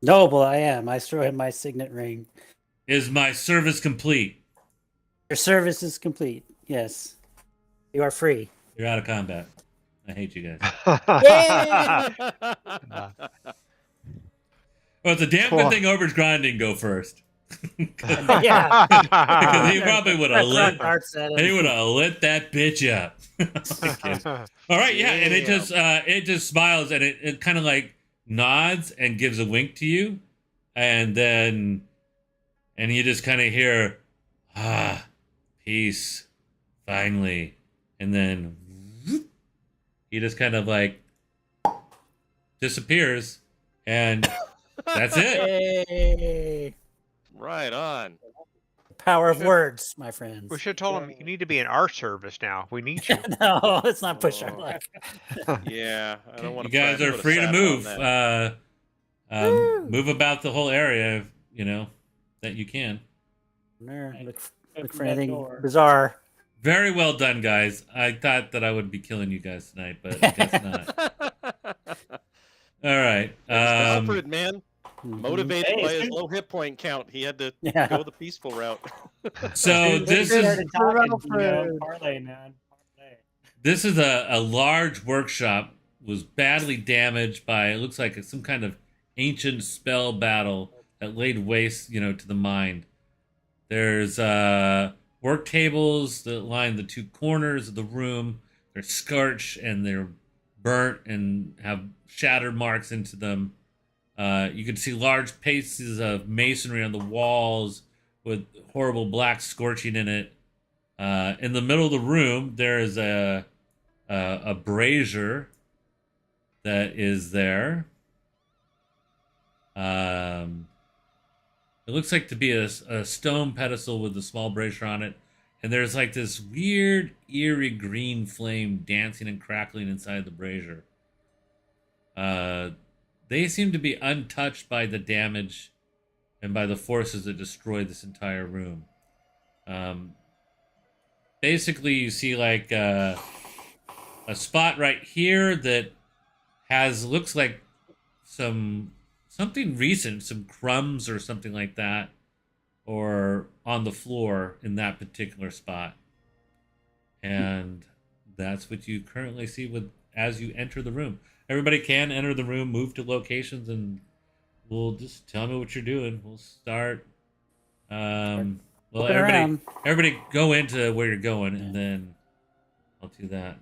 Noble, I am. I throw him my signet ring. Is my service complete? Your service is complete. Yes. You are free. You're out of combat. I hate you guys. Well, it's a damn good thing Oberghan didn't go first. Yeah. Because he probably would have lit. Darts at him. He would have lit that bitch up. All right, yeah, and it just smiles and it kind of like nods and gives a wink to you, and you just kind of hear, peace, finally, and then he just kind of like disappears, and that's it. Hey. Right on. power of Should- words, my friends. We should have told him you need to be in our service now. We need you. No, let's not push our Oh. luck. Yeah, I don't want You to. guys are free to move. Woo! Move about the whole area, that you can. There, look Open for that anything door. bizarre. Very well done, guys. I thought that I would be killing you guys tonight, but I guess not. All right. Alfred, man, Mhm. motivated Hey, by his soon- low hit point count, he had to Yeah. go the peaceful route. So Dude, this we is started talking, Alfred. parlay, man. Parlay. this is a large workshop. Was badly damaged by, it looks like some kind of ancient spell battle that laid waste, to the mind. There's work tables that line the two corners of the room. They're scorched and they're burnt and have shattered marks into them. You can see large pieces of masonry on the walls with horrible black scorching in it. In the middle of the room, there is a brazier that is there. It looks like to be a stone pedestal with a small brazier on it. And there's like this weird, eerie green flame dancing and crackling inside the brazier. They seem to be untouched by the damage and by the forces that destroyed this entire room. Basically, you see like a spot right here that looks like something recent, some crumbs or something like that, or on the floor in that particular spot. And that's what you currently see as you enter the room. Everybody can enter the room, move to locations, and we'll just tell me what you're doing. We'll start. Well, Looking around. everybody go into where you're going, and then I'll do that.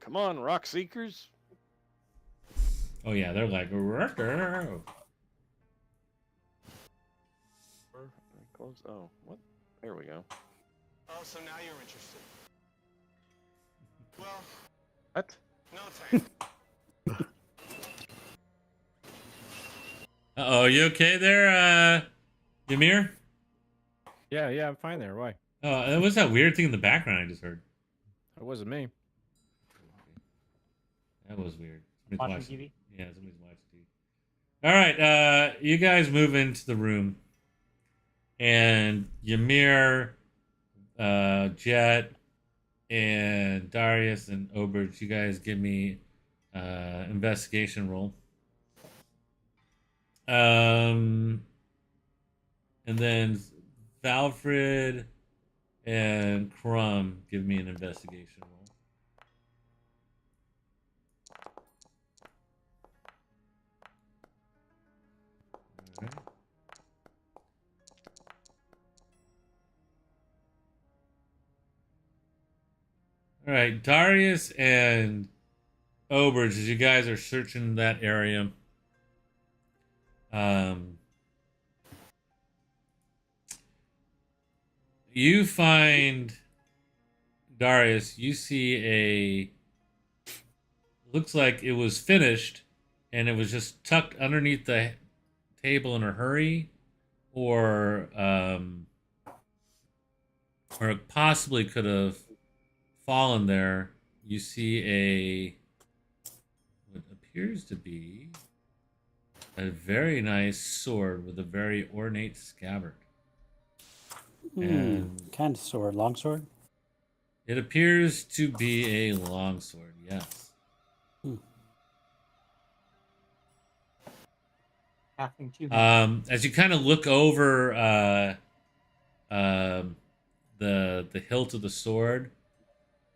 Come on, rock seekers. Oh yeah, they're like. Close. Oh, what? There we go. Oh, so now you're interested. Well, What? no thanks. Oh, you okay there, Ymir? Yeah, I'm fine there. Why? Oh, that was that weird thing in the background I just heard. It wasn't me. That was weird. Watching TV. Yeah, somebody's watching TV. All right, you guys move into the room, and Ymir, Jet, and Darius and Oberge, you guys give me investigation roll. And then Valfred and Crumb give me an investigation roll. All right. All right, Darius and Oberge, as you guys are searching that area, you find Darius. You see looks like it was finished, and it was just tucked underneath the table in a hurry, or it possibly could have fallen there. You see what appears to be a very nice sword with a very ornate scabbard. And Kind of sword, long sword. it appears to be a longsword, yes. Halfling too. As you kind of look over the hilt of the sword,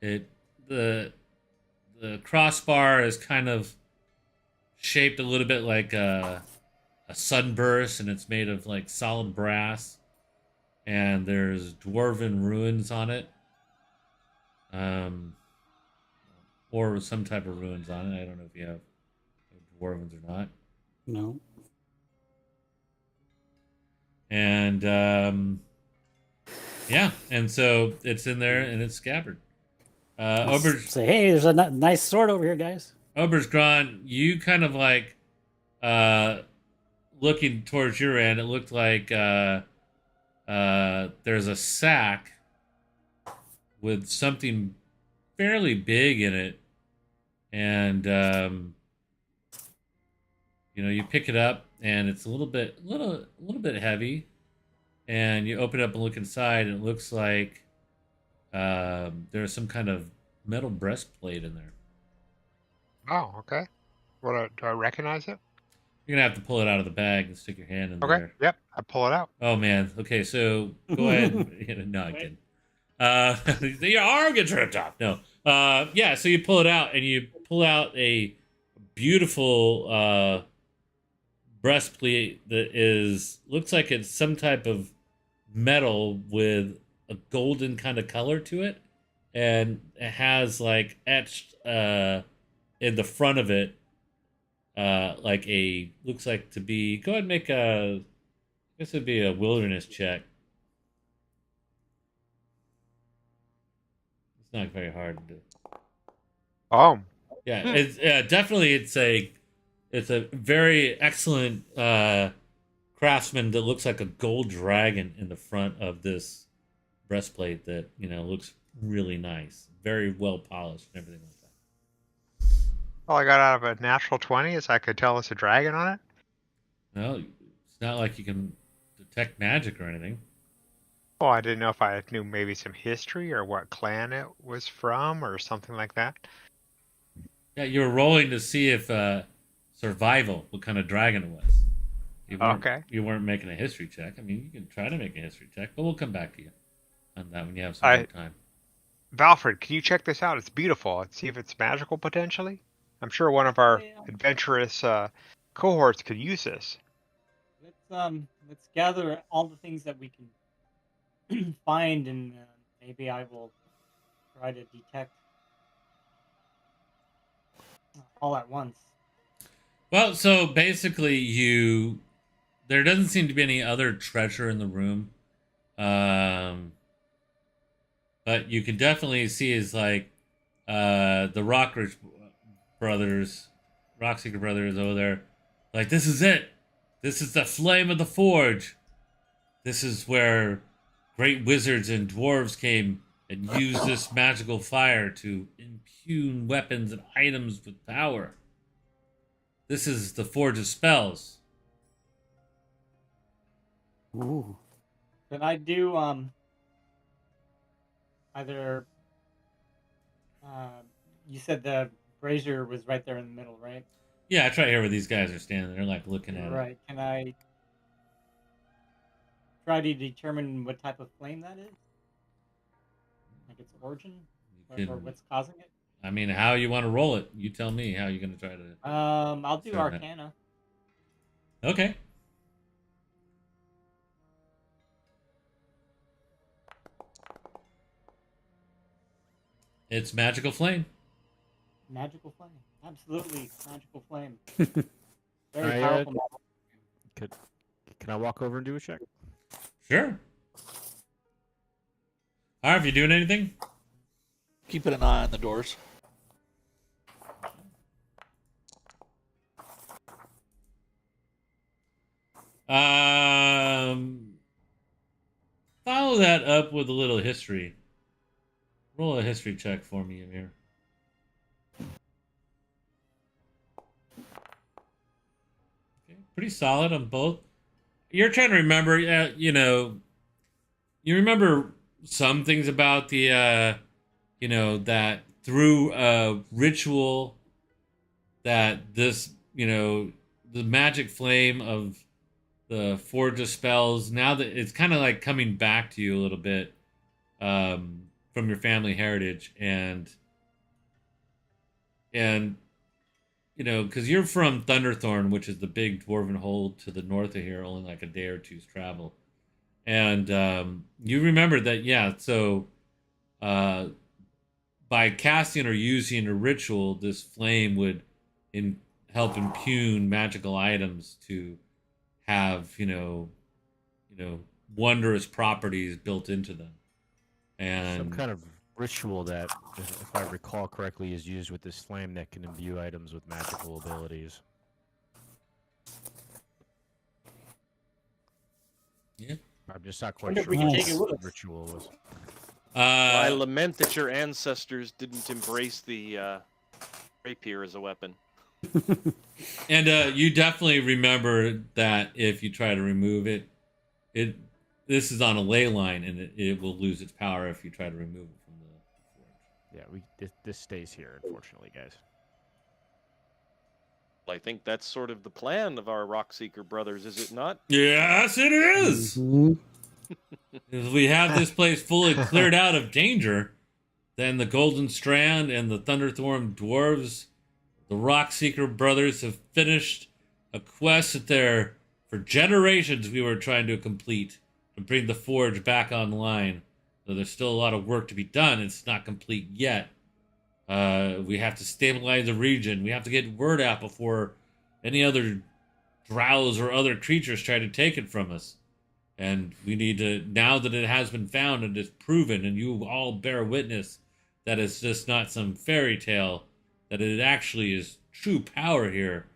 the crossbar is kind of shaped a little bit like a sunburst, and it's made of like solid brass, and there's dwarven runes on it, or some type of runes on it. I don't know if you have dwarvens or not. No. And yeah, and so it's in there and it's scabbard. Oberge, Say, hey, there's a nice sword over here, guys. Obergron, you kind of like looking towards your end. It looked like there's a sack with something fairly big in it, and you pick it up, and it's a little bit heavy, and you open it up and look inside, and it looks like there's some kind of metal breastplate in there. Oh, okay. Do I recognize it? You're gonna have to pull it out of the bag and stick your hand in Okay. there. Yep. I pull it out. Oh man. Okay, so go ahead. No, I'm kidding. The arm gets ripped off. No. Yeah. So you pull it out, and you pull out a beautiful breastplate that looks like it's some type of metal with a golden kind of color to it, and it has like etched in the front of it like looks like to be. Go ahead and make I guess it'd be a wilderness check. It's not very hard to do. Oh. Yeah, it's definitely it's a very excellent craftsman that looks like a gold dragon in the front of this breastplate that looks really nice, very well polished and everything like that. All I got out of a natural 20 is I could tell it's a dragon on it. No, it's not like you can detect magic or anything. Oh, I didn't know if I knew maybe some history or what clan it was from or something like that. Yeah, you were rolling to see if survival, what kind of dragon it was. You weren't making a history check. I mean, you can try to make a history check, but we'll come back to you on that when you have some more time. Valfred, can you check this out? It's beautiful. Let's see if it's magical potentially. I'm sure one of our adventurous cohorts could use this. Let's gather all the things that we can find, and maybe I will try to detect all at once. Well, so basically, there doesn't seem to be any other treasure in the room, but you can definitely see is like the Rockseeker brothers over there. Like, this is it. This is the flame of the forge. This is where great wizards and dwarves came and used this magical fire to impugn weapons and items with power. This is the forge of spells. Ooh. Can I do either? You said the brazier was right there in the middle, right? Yeah, I try here where these guys are standing. They're like looking at it. Right. Can I try to determine what type of flame that is? Like its origin, or what's causing it? I mean, how you want to roll it? You tell me how you're going to try to. I'll do Arcana. Okay. It's magical flame. Magical flame. Absolutely magical flame. Very powerful. Can I walk over and do a check? Sure. All right, if you doing anything? Keeping an eye on the doors. Follow that up with a little history. Roll a history check for me, Amir. Okay, pretty solid on both. You're trying to remember, you remember some things about the, that through ritual, that this, the magic flame of the Forge of Spells, now that it's kind of like coming back to you a little bit from your family heritage, and because you're from Thunderthorn, which is the big dwarven hold to the north of here, only like a day or two's travel, and you remember that, yeah. So by casting or using a ritual, this flame would help impugn magical items to have wondrous properties built into them, and some kind of ritual that, if I recall correctly, is used with this flame that can imbue items with magical abilities. Yeah. I'm just not quite Wonder if sure we can what take the it with us. ritual was. I Uh, lament that your ancestors didn't embrace the rapier as a weapon. and you definitely remember that if you try to remove it, this is on a ley line, and it will lose its power if you try to remove it from the forge. Yeah, this stays here, unfortunately, guys. I think that's sort of the plan of our Rockseeker brothers, is it not? Yes, it is. Mhm. If we have this place fully cleared out of danger, then the Golden Strand and the Thunderthorn dwarves, the Rockseeker brothers, have finished a quest that for generations we were trying to complete to bring the forge back online. So there's still a lot of work to be done. It's not complete yet. We have to stabilize the region. We have to get word out before any other drows or other creatures try to take it from us. And we need to, now that it has been found and is proven, and you all bear witness that it's just not some fairy tale, that it actually is true power here,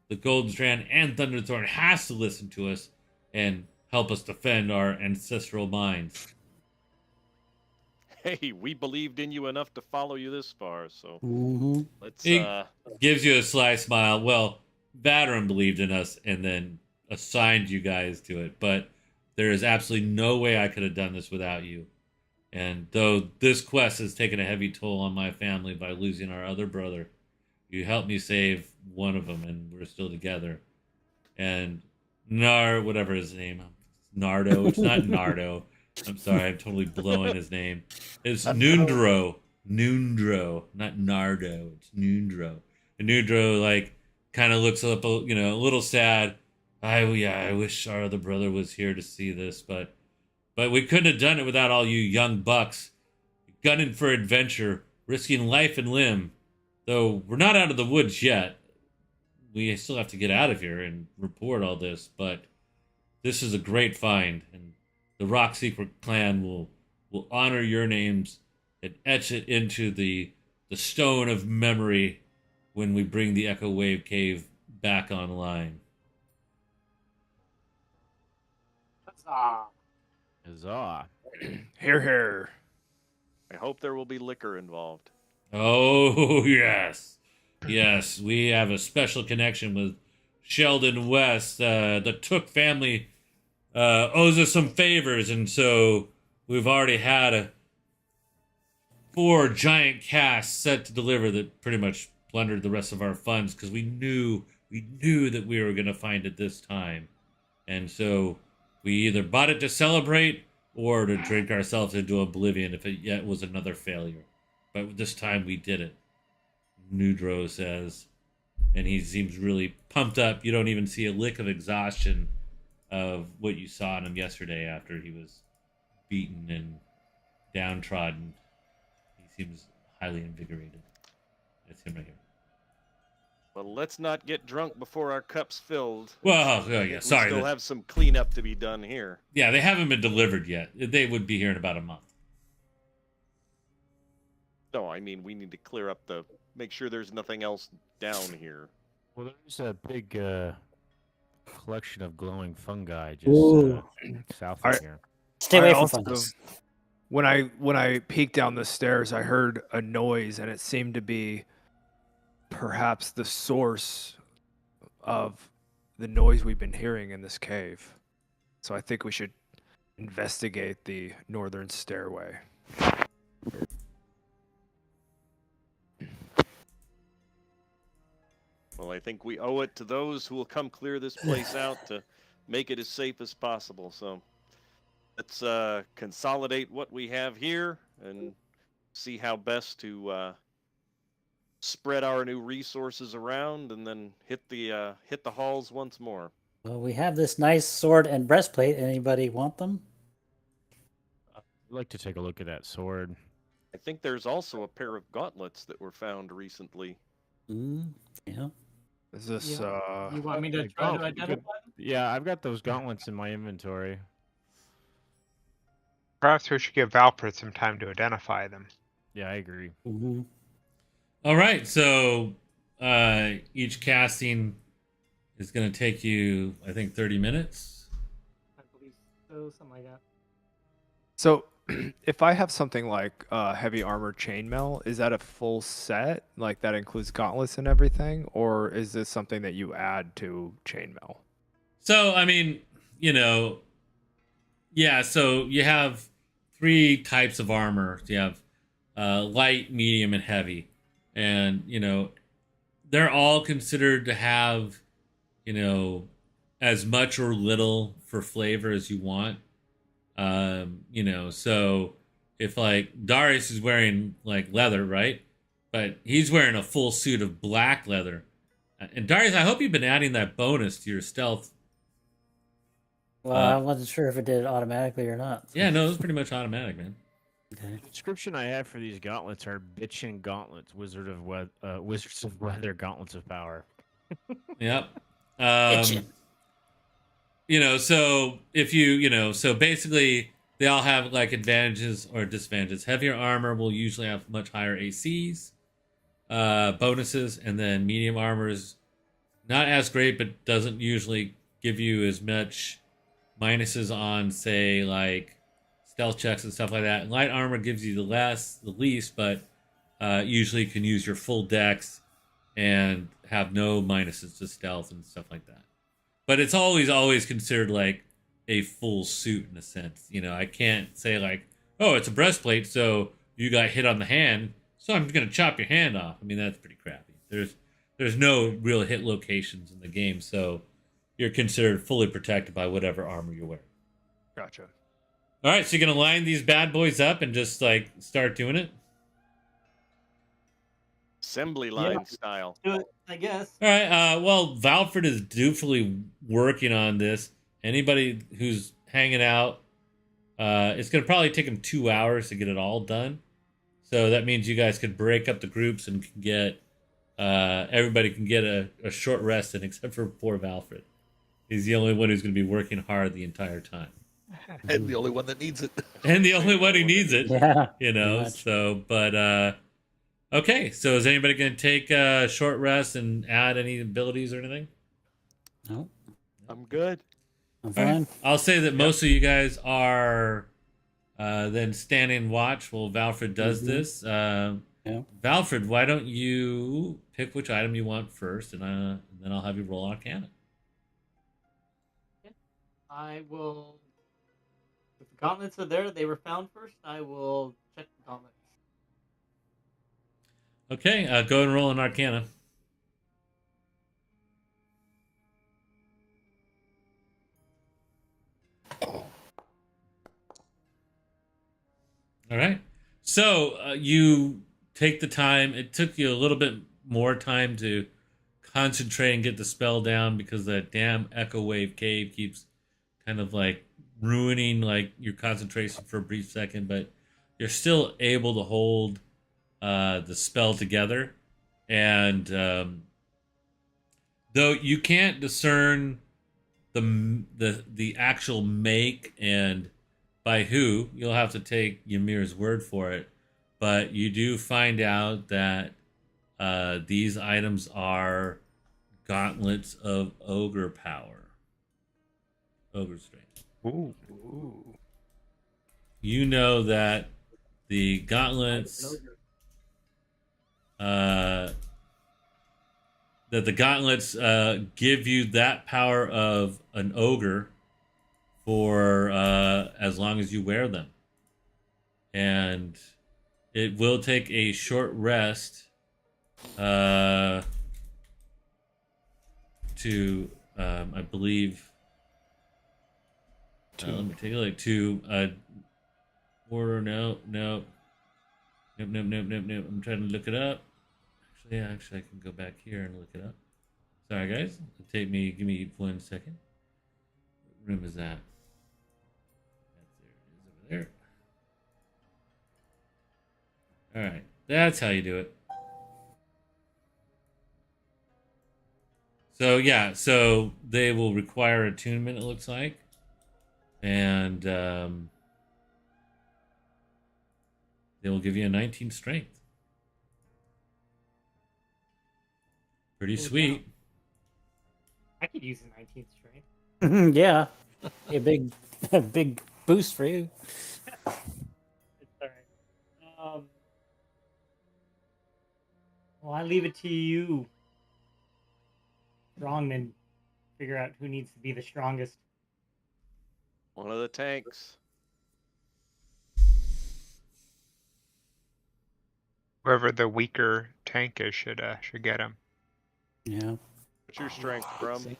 the Golden Strand and Thunderthorn has to listen to us and help us defend our ancestral minds. Hey, we believed in you enough to follow you this far, so Mhm. let's It gives you a sly smile. Well, Vadarin believed in us and then assigned you guys to it, but there is absolutely no way I could have done this without you. And though this quest has taken a heavy toll on my family by losing our other brother, you helped me save one of them, and we're still together. And whatever his name, Nardo. It's not Nardo. I'm sorry, I'm totally blowing his name. It's Nundro. Nundro, not Nardo. It's Nundro. And Nundro, like, kind of looks up, a little sad. I wish our other brother was here to see this, but we couldn't have done it without all you young bucks gunning for adventure, risking life and limb. Though we're not out of the woods yet, we still have to get out of here and report all this. But this is a great find, and the Rockseeker clan will honor your names and etch it into the stone of memory when we bring the Echo Wave Cave back online. Huzzah. Huzzah. Here, here. I hope there will be liquor involved. Oh, yes. Yes, we have a special connection with Sheldon West. The Took family owes us some favors, and so we've already had 4 giant casks set to deliver that pretty much plundered the rest of our funds because we knew that we were going to find it this time. And so we either bought it to celebrate or to drink ourselves into oblivion if it yet was another failure. But this time we did it, Nudro says. And he seems really pumped up. You don't even see a lick of exhaustion of what you saw in him yesterday after he was beaten and downtrodden. He seems highly invigorated. That's him right here. Well, let's not get drunk before our cup's filled. Well, oh, I yeah, think sorry. We still have some cleanup to be done here. Yeah, they haven't been delivered yet. They would be here in about a month. No, I mean, we need to clear up make sure there's nothing else down here. Well, there's a big collection of glowing fungi just Ooh. south All of right. here. Stay away I from also- fungus. When I peeked down the stairs, I heard a noise, and it seemed to be perhaps the source of the noise we've been hearing in this cave. So I think we should investigate the northern stairway. Well, I think we owe it to those who will come clear this place out to make it as safe as possible. So let's consolidate what we have here and see how best to spread our new resources around, and then hit the halls once more. Well, we have this nice sword and breastplate. Anybody want them? I'd like to take a look at that sword. I think there's also a pair of gauntlets that were found recently. Yeah. Is this You want me to Like, try oh, to identify them? Yeah, I've got those gauntlets in my inventory. Perhaps we should give Valprit some time to identify them. Yeah, I agree. Mm-hmm. All right, so each casting is going to take you, I think, 30 minutes. I believe so, something like that. So, if I have something like heavy armor chainmail, is that a full set? Like that includes gauntlets and everything, or is this something that you add to chainmail? So, I mean, you know, yeah, so you have three types of armor. You have light, medium, and heavy. And, you know, they're all considered to have, you know, as much or little for flavor as you want. You know, so if like Darius is wearing like leather, right? But he's wearing a full suit of black leather. And Darius, I hope you've been adding that bonus to your stealth. Well, I wasn't sure if it did it automatically or not. Yeah, no, it was pretty much automatic, man. Okay. The description I have for these gauntlets are bitchin' gauntlets, wizards of weather, gauntlets of power. Yep. Itchin'. You know, so if you know, so basically they all have like advantages or disadvantages. Heavier armor will usually have much higher ACs, bonuses, and then medium armor is not as great, but doesn't usually give you as much minuses on, say, like stealth checks and stuff like that. And light armor gives you the least, but usually can use your full dex and have no minuses to stealth and stuff like that. But it's always considered like a full suit in a sense. You know, I can't say like, oh, it's a breastplate, so you got hit on the hand, so I'm gonna chop your hand off. I mean, that's pretty crappy. There's no real hit locations in the game, so you're considered fully protected by whatever armor you're wearing. Gotcha. All right, so you're gonna line these bad boys up and just like start doing it. Assembly line style. Do it, I guess. All right. Well, Valfred is dutifully working on this. Anybody who's hanging out, it's going to probably take him 2 hours to get it all done. So that means you guys could break up the groups and can get everybody can get a short rest in, except for poor Valfred. He's the only one who's going to be working hard the entire time, And the only one that needs it. and the only one who needs it. Yeah. You know. pretty much. So, but okay. So is anybody going to take a short rest and add any abilities or anything? No, I'm good. I'm All right. fine. I'll say that most of you guys are then standing watch while Valfred does Mhm. this. Yeah. Valfred, why don't you pick which item you want first, and then I'll have you roll Arcana. I will. If the gauntlets are there, they were found first. I will check the gauntlets. Okay, go and roll an Arcana. All right. So you take the time. It took you a little bit more time to concentrate and get the spell down because that damn echo wave cave keeps kind of like ruining like your concentration for a brief second, but you're still able to hold the spell together. And though you can't discern the actual make and by who, you'll have to take Ymir's word for it. But you do find out that these items are gauntlets of ogre power, ogre strength. Ooh. You know that the gauntlets, give you that power of an ogre for as long as you wear them, and it will take a short rest to I believe let me take a look to order nope I'm trying to look it up. Actually I can go back here and look it up. Sorry guys, give me 1 second. What room is that? There it is over there. All right, that's how you do it. So yeah, so they will require attunement. It looks like, and they will give you a 19 strength. Pretty Holy sweet. cow. I could use a 19th strength. Yeah. A big A big boost for you. It's all right. Well, I leave it to you, strongmen. Figure out who needs to be the strongest. One of the tanks. Whoever the weaker tank is should get him. Yeah. What's your strength, Crum?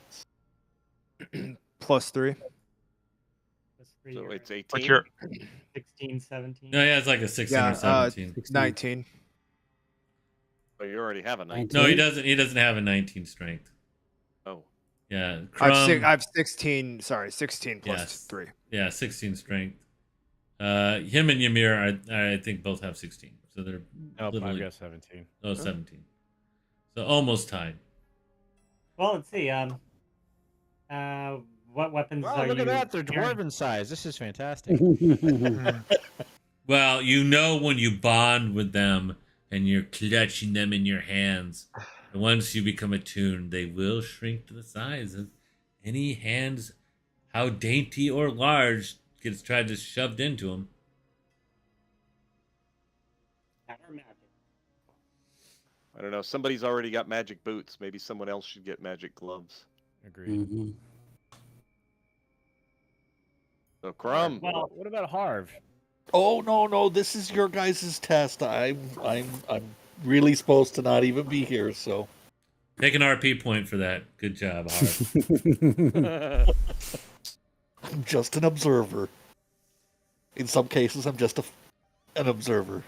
+3. That's three, So you're it's right. 18. What's your 16, 17. No, yeah, it's like a 16 or Yeah, 17. 19. Oh, you already have a 19. No, he doesn't. He doesn't have a 19 strength. Oh, Yeah, I have 16. Sorry, 16 plus Yes. 3. Yeah, 16 strength. Him and Ymir, I think both have 16. So they're Nope, I've literally got 17. 17. So almost tied. Well, let's see. What weapons Wow, are look you at that. They're carrying? dwarven size. This is fantastic. Well, you know when you bond with them and you're clutching them in your hands. And once you become attuned, they will shrink to the size of any hands, how dainty or large, gets tried to shoved into them. Counter magic. I don't know. Somebody's already got magic boots. Maybe someone else should get magic gloves. Agreed. Mhm. So, Crum. Well, What about Harv? Oh no, this is your guys' test. I'm really supposed to not even be here, so Take an RP point for that. Good job, Harv. I'm just an observer. In some cases, I'm just an observer.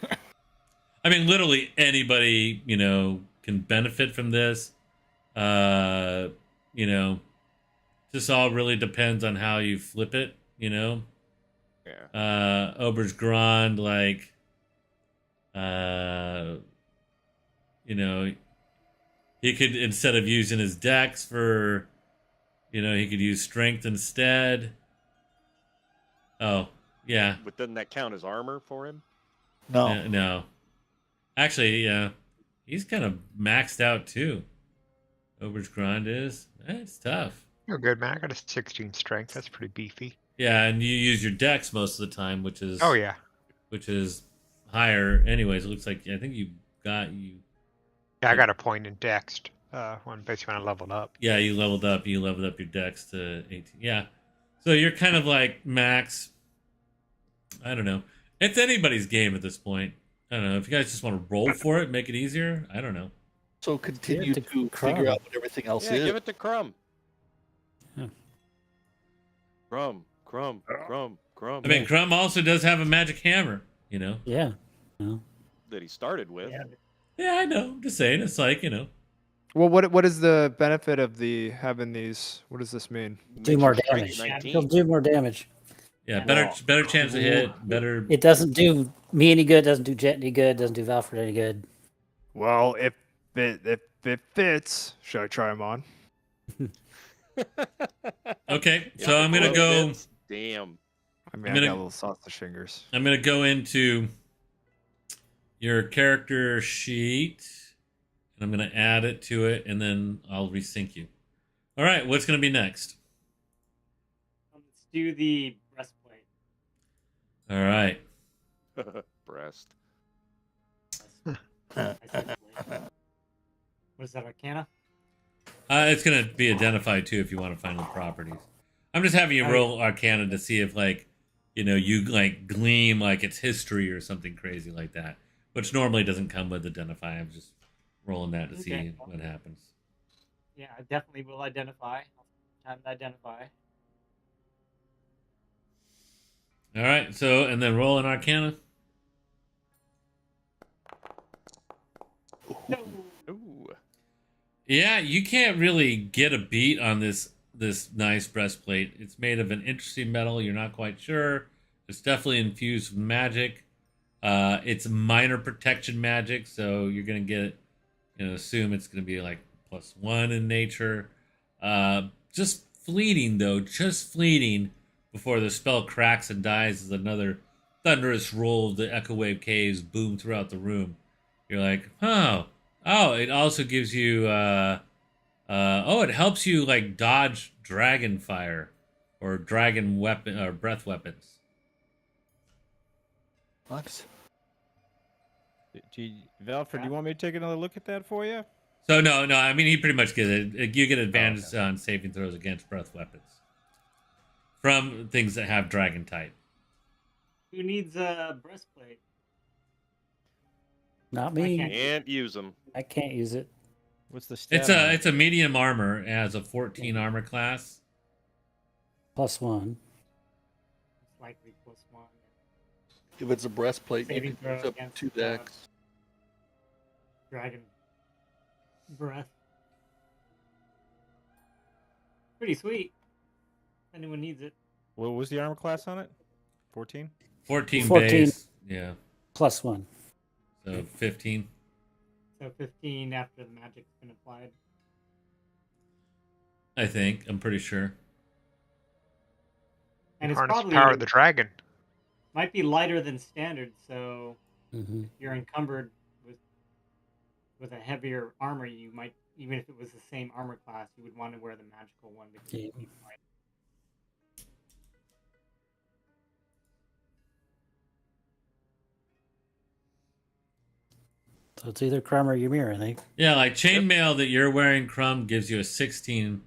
I mean, literally anybody, can benefit from this. Just all really depends on how you flip it, Yeah. Ober's Grand, he could, instead of using his dex for, he could use strength instead. Oh, yeah. But doesn't that count as armor for him? No, No. Actually, yeah. He's kind of maxed out too. Ober's Grand is. It's tough. You're good, man. I got a 16 strength. That's pretty beefy. Yeah, and you use your dex most of the time, which is higher. Anyways, it looks like I think Yeah, I got a point in dex. Basically when I leveled up. Yeah, you leveled up. You leveled up your dex to 18. Yeah, so you're kind of like max. I don't know. It's anybody's game at this point. I don't know if you guys just want to roll for it, make it easier. I don't know. so continue Give it to to Crumb. figure out what everything else Yeah, is. give it to Crum. Yeah. Crum. I mean, Crum also does have a magic hammer. Yeah. No. That he started with. Yeah. Yeah, I know. I'm just saying. It's like Well, what is the benefit of having these? What does this mean? Do Makes more your strength damage. 19. He'll do more damage. yeah, better chance to hit. Better. It doesn't do me any good. Doesn't do Jet any good. Doesn't do Valfred any good. Well, if it fits, should I try them on? Okay, Yeah, so I'm gonna well, go. it's- Damn. I mean, I'm I gonna- got little sausage fingers. I'm gonna go into your character sheet, and I'm gonna add it to it, and then I'll resync you. All right, what's gonna be next? Let's do the breastplate. All right, Breast. I said blade. What is that, Arcana? it's gonna be identified too if you want to find the properties. I'm just having you roll Arcana to see if you gleam it's history or something crazy like that, which normally doesn't come with identify. I'm just rolling that to see Okay. what happens. Yeah, I definitely will identify. Time to identify. All right, so and then roll an Arcana. Ooh. Yeah, you can't really get a beat on this nice breastplate. It's made of an interesting metal. You're not quite sure. It's definitely infused with magic. It's minor protection magic, so you're gonna get, assume it's gonna be +1 in nature. Just fleeting though, just fleeting before the spell cracks and dies as another thunderous roll of the echo wave caves boom throughout the room. You're like, oh, it also gives you, it helps you dodge dragon fire or dragon weapon or breath weapons. What? Valfred, do you want me to take another look at that for you? So no, I mean he pretty much gets it. You get advantage on saving throws against breath weapons from things that have dragon type. Who needs a breastplate? Not I me. Can't use them. I can't use it. What's the stat? It's a medium armor. It has a 14 armor class. +1. It's likely +1. If it's a breastplate, you Saving can use throw up against 2 decks. Dragon breath. Pretty sweet. If anyone needs it. What was the armor class on it? 14? 14 14. base. Yeah. +1. So 15. So 15 after the magic's been applied. I think. I'm pretty sure. And it's Harness probably power of the dragon. might be lighter than standard, so Mm-hmm. if you're encumbered with a heavier armor, you might, even if it was the same armor class, you would want to wear the magical one because Yeah. it's light. So it's either Crumb or Ymir, I think. Yeah, like chainmail that you're wearing, Crumb, gives you a 16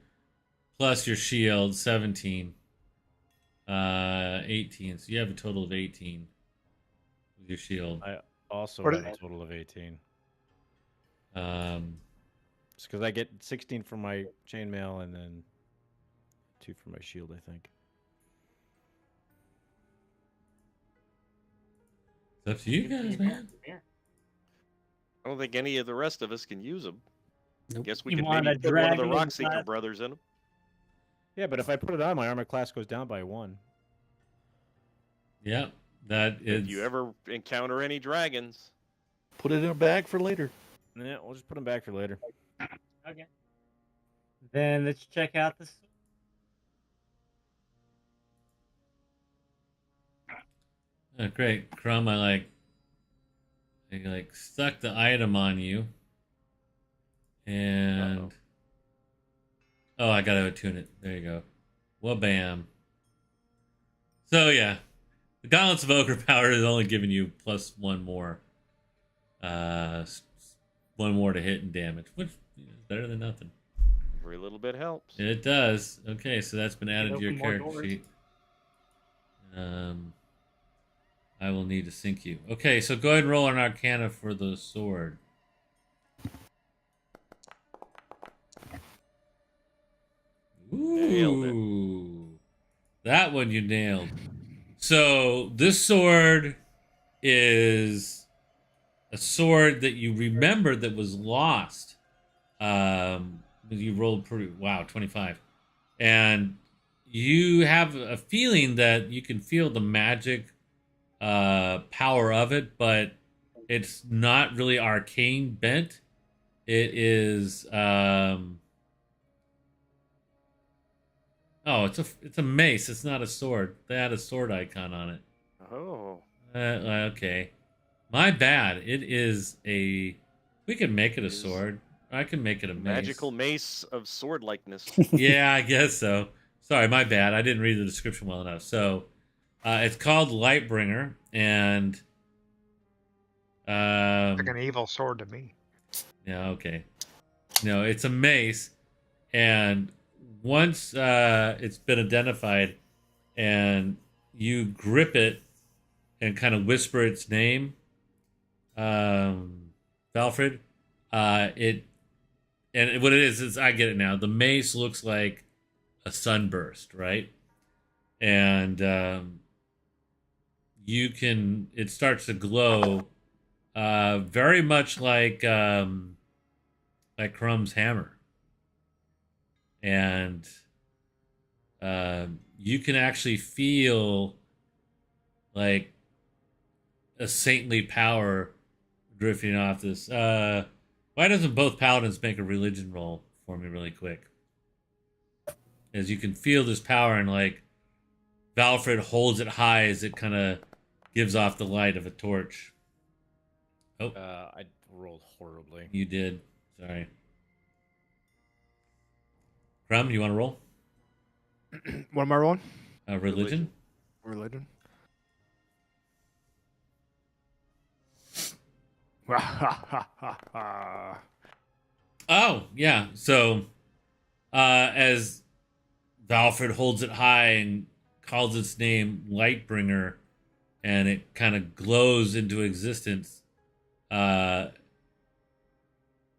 plus your shield, 17. 18. So you have a total of 18 with your shield. I also What have is- a total of 18. Um, Just because I get 16 from my chainmail and then 2 from my shield, I think. it's up to you guys, man. Here. I don't think any of the rest of us can use them. Nope. Guess we You could want maybe a put one of the dragon Rockseeker class? brothers in them. Yeah, but if I put it on, my armor class goes down by 1. Yep, that is. If you ever encounter any dragons, Put it in a bag for later. Yeah, we'll just put them back for later. Okay. Then let's check out this. Oh, great, Crumb. I stuck the item on you, and oh, I gotta attune it. There you go. Wha-bam. So yeah, the Gauntlets of Ogre Power is only giving you +1 more, 1 more to hit and damage, which is better than nothing. every little bit helps. It does. Okay, so that's been added to your open more character doors. sheet. I will need to sync you. Okay, so go ahead and roll an Arcana for the sword. Nailed it. Ooh, that one you nailed. So this sword is a sword that you remember that was lost. You rolled pretty 25, and you have a feeling that you can feel the magic power of it, but it's not really arcane bent. It is it's a mace. It's not a sword. They had a sword icon on it. Oh, Okay, my bad. It is a. We can make it a It is sword. I can make it a mace. magical mace of sword likeness. Yeah, I guess so. Sorry, my bad. I didn't read the description well enough. So, it's called Lightbringer, and Like an evil sword to me. yeah, okay. No, it's a mace, and once it's been identified, and you grip it and kind of whisper its name, Valfred, and what it is I get it now. The mace looks like a sunburst, right? And it starts to glow, very much like Crumb's hammer, and you can actually feel like a saintly power drifting off this. Why doesn't both paladins make a religion roll for me really quick? As you can feel this power, and like Valfred holds it high as it kind of gives off the light of a torch. Oh, I rolled horribly. you did. Sorry. Crumb, you want to roll? What am I rolling? Religion. Religion. Oh, yeah. So, as Valfred holds it high and calls its name Lightbringer, and it kind of glows into existence,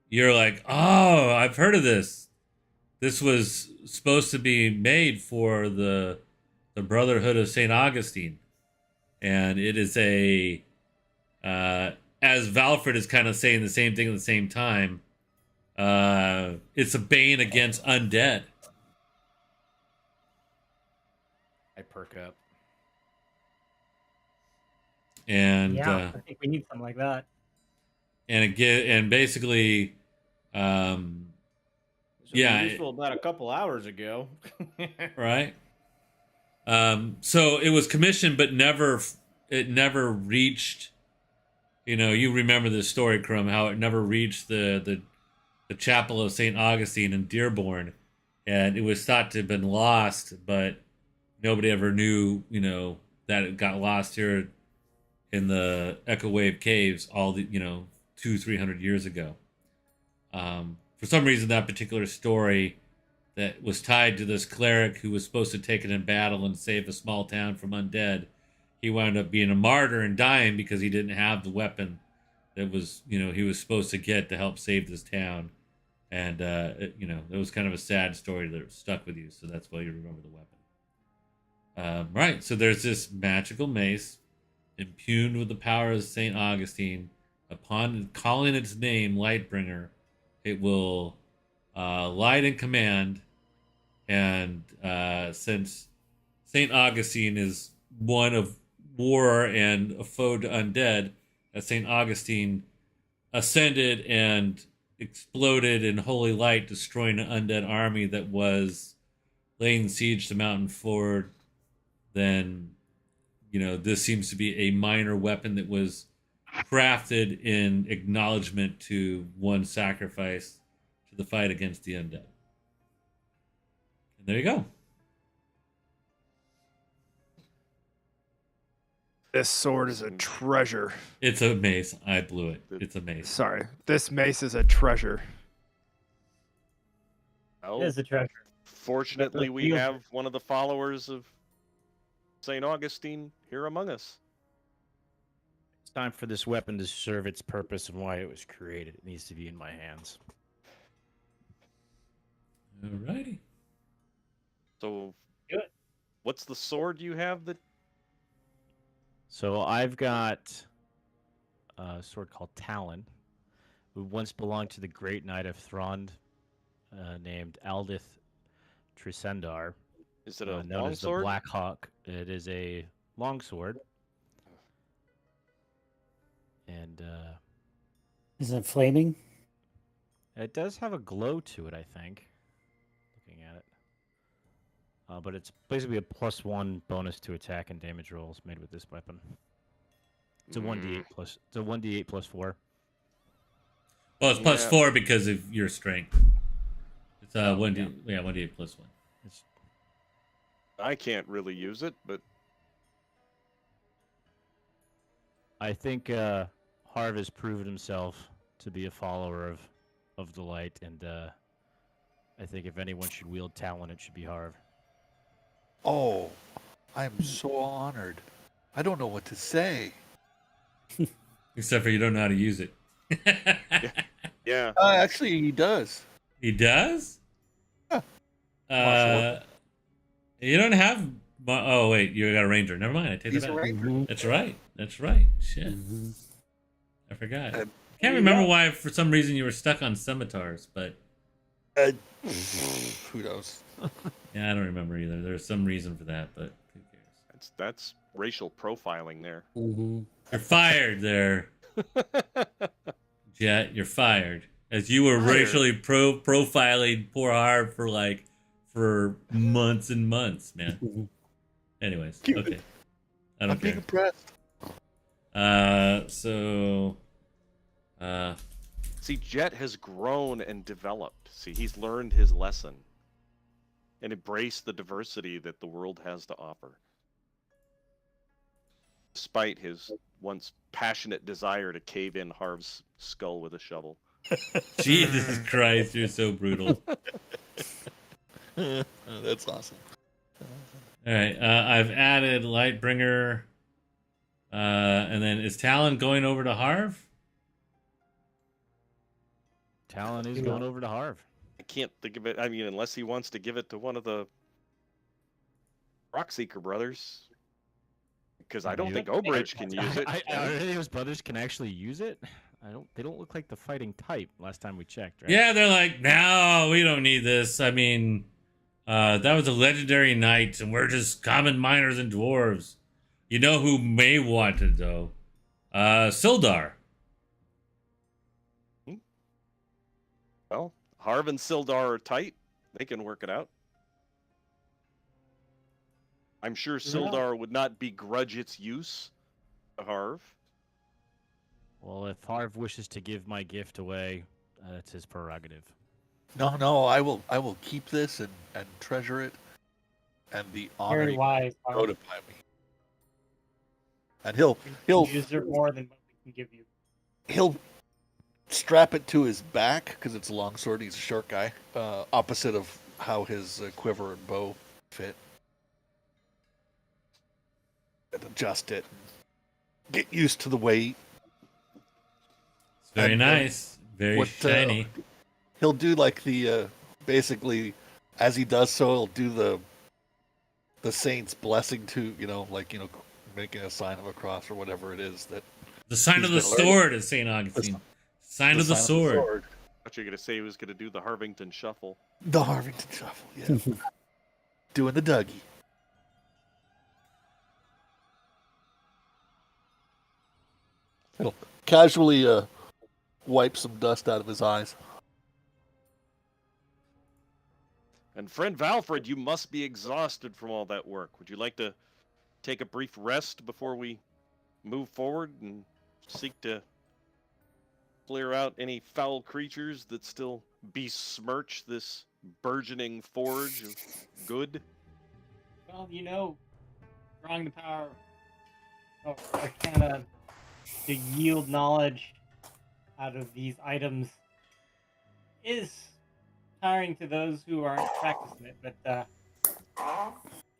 you're like, oh, I've heard of this. This was supposed to be made for the Brotherhood of St. Augustine. And it is as Valfred is kind of saying the same thing at the same time, it's a bane against undead. I perk up. And Yeah, I think we need something like that. and basically, yeah, useful about a couple hours ago. right. So it was commissioned, but it never reached. You remember this story, Crumb, how it never reached the chapel of St. Augustine in Dearborn, and it was thought to have been lost, but nobody ever knew, that it got lost here in the Echo Wave Caves all the, 200-300 years ago. For some reason, that particular story that was tied to this cleric who was supposed to take it in battle and save a small town from undead, he wound up being a martyr and dying because he didn't have the weapon that was, he was supposed to get to help save this town. And, it was kind of a sad story that stuck with you, so that's why you remember the weapon. Right, so there's this magical mace impugned with the power of St. Augustine. Upon calling its name Lightbringer, it will light in command. And since St. Augustine is one of war and a foe to undead, St. Augustine ascended and exploded in holy light, destroying an undead army that was laying siege to Mountain Ford. Then, this seems to be a minor weapon that was crafted in acknowledgement to one sacrifice to the fight against the undead. And there you go. This sword is a treasure. It's a mace. I blew it. It's a mace. Sorry. This mace is a treasure. Oh, It is a treasure. fortunately, we have one of the followers of St. Augustine here among us. It's time for this weapon to serve its purpose and why it was created. It needs to be in my hands. Alrighty. So, Good. what's the sword you have that? So I've got a sword called Talon, who once belonged to the great knight of Thrond, named Aldith Trisendar. Is it a known long as sword? the Black Hawk. It is a long sword. And Is it flaming? it does have a glow to it, I think, looking at it. But it's basically a +1 bonus to attack and damage rolls made with this weapon. It's a 1d8 plus. It's a 1d8 plus 4. Well, it's plus Yeah. 4 because of your strength. It's 1d, yeah, 1d8 plus 1. It's I can't really use it, but I think Harv has proven himself to be a follower of the light, and I think if anyone should wield Talon, it should be Harv. Oh, I'm so honored. I don't know what to say. Except for you don't know how to use it. yeah. Actually, he does. He does? Yeah. You don't have... Oh, wait, you got a ranger. Never mind, I take He's that a back. ranger. That's right. That's right. Shit. I forgot. Uh, Can't remember why, for some reason, you were stuck on scimitars, but... Who knows? Yeah, I don't remember either. There's some reason for that, but who cares? That's racial profiling there. You're fired there, Jet. You're fired. As you were Fired? racially profiling poor Harv for months and months, man. Anyways, okay. I I'm don't being care. impressed. See, Jet has grown and developed. See, he's learned his lesson. and embrace the diversity that the world has to offer. Despite his once passionate desire to cave in Harv's skull with a shovel. Jesus Christ, you're so brutal. That's awesome. All right, I've added Lightbringer, and then is Talon going over to Harv? Talon is going over to Harv. I can't think of it. I mean, unless he wants to give it to one of the Rockseeker brothers. Because I don't think Obridge can use it. Are any of his brothers can actually use it? They don't look like the fighting type last time we checked, right? Yeah, they're like, no, we don't need this. I mean, that was a legendary knight, and we're just common miners and dwarves. You know who may want it, though? Sildar. Well, Harv and Sildar are tight. They can work it out. I'm sure Sildar would not begrudge its use to Harv. Well, if Harv wishes to give my gift away, that's his prerogative. No, I will keep this and treasure it, and the honor Very wise. notify me. And he'll use it more than what we can give you. he'll strap it to his back because it's a long sword. He's a short guy, opposite of how his quiver and bow fit. And adjust it. Get used to the weight. It's very And, nice. Very shiny. He'll do like the basically as he does so, he'll do the saint's blessing to making a sign of a cross or whatever it is that The sign of the sword is St. Augustine. Sign of the sword. I thought you were going to say he was going to do the Harvington Shuffle. The Harvington Shuffle, yeah. Doing the Dougie. He'll casually wipe some dust out of his eyes. And friend Valfred, you must be exhausted from all that work. Would you like to take a brief rest before we move forward and seek to clear out any foul creatures that still besmirch this burgeoning forge of good? Well, drawing the power of Arcana to yield knowledge out of these items is tiring to those who aren't practicing it, but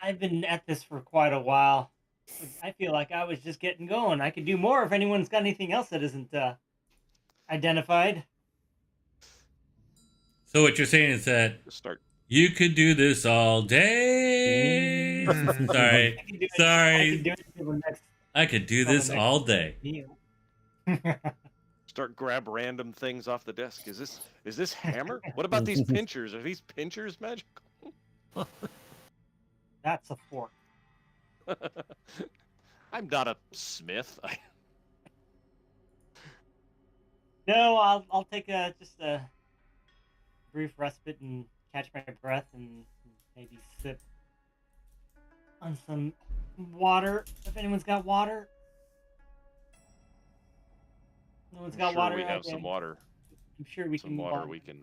I've been at this for quite a while. I feel like I was just getting going. I could do more if anyone's got anything else that isn't identified. So what you're saying is that you could do this all day. Sorry. Sorry. I could do this all day. Start grab random things off the desk. Is this hammer? What about these pinchers? Are these pinchers magical? That's a fork. I'm not a smith. No, I'll take just a brief respite and catch my breath and maybe sip on some water. If anyone's got water. No one's got water. We have some water. I'm sure we can. Some water we can.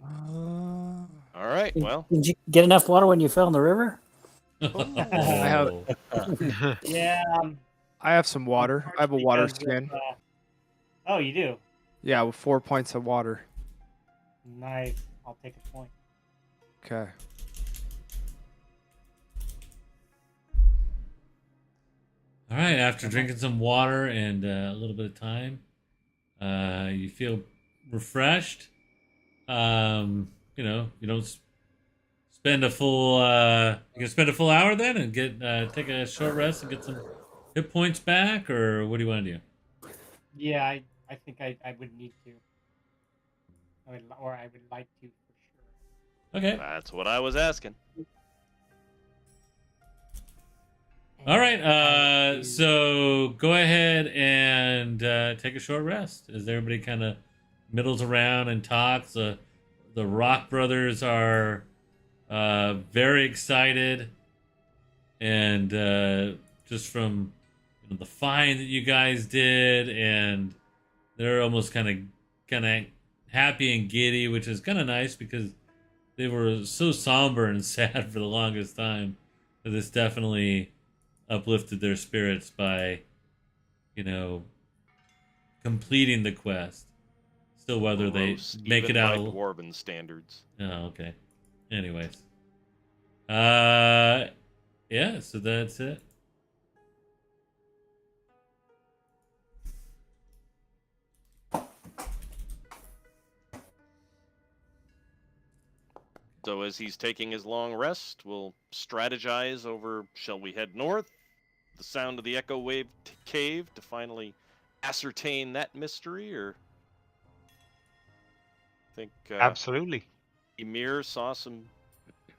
All right. Well. Did you get enough water when you fell in the river? I have. Yeah. I have some water. I have a water skin. Oh, you do? Yeah, with 4 points of water. Nice. I'll take a point. Okay. All right. After drinking some water and a little bit of time, you feel refreshed. You don't spend a full. You can spend a full hour then and take a short rest and get some hit points back, or what do you want to do? Yeah, I think I would need to. I would like to for sure. Okay. That's what I was asking. All right. So go ahead and take a short rest as everybody kind of middles around and talks. The Rock Brothers are very excited, and just from the find that you guys did, and they're almost kind of happy and giddy, which is kind of nice because they were so somber and sad for the longest time that this definitely uplifted their spirits by, you know, completing the quest. Still, whether they Gross, make even it by out. dwarven standards. Oh, okay. Anyways, yeah. So that's it. So as he's taking his long rest, we'll strategize over, shall we head north, the sound of the Echo Wave cave to finally ascertain that mystery, or think Absolutely. Emir saw some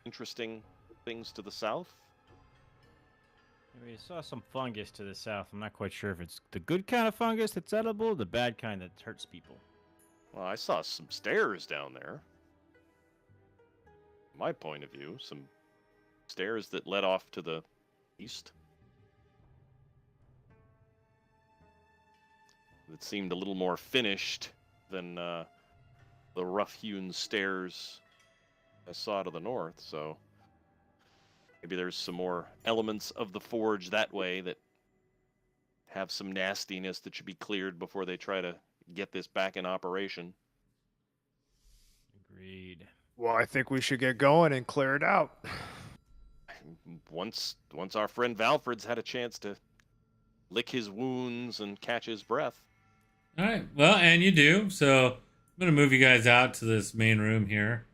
interesting things to the south? We saw some fungus to the south. I'm not quite sure if it's the good kind of fungus that's edible or the bad kind that hurts people. Well, I saw some stairs down there. My point of view, some stairs that led off to the east. That seemed a little more finished than the rough-hewn stairs I saw to the north, so maybe there's some more elements of the forge that way that have some nastiness that should be cleared before they try to get this back in operation. Agreed. Well, I think we should get going and clear it out. Once our friend Valfred's had a chance to lick his wounds and catch his breath. All right. Well, and you do. So I'm gonna move you guys out to this main room here,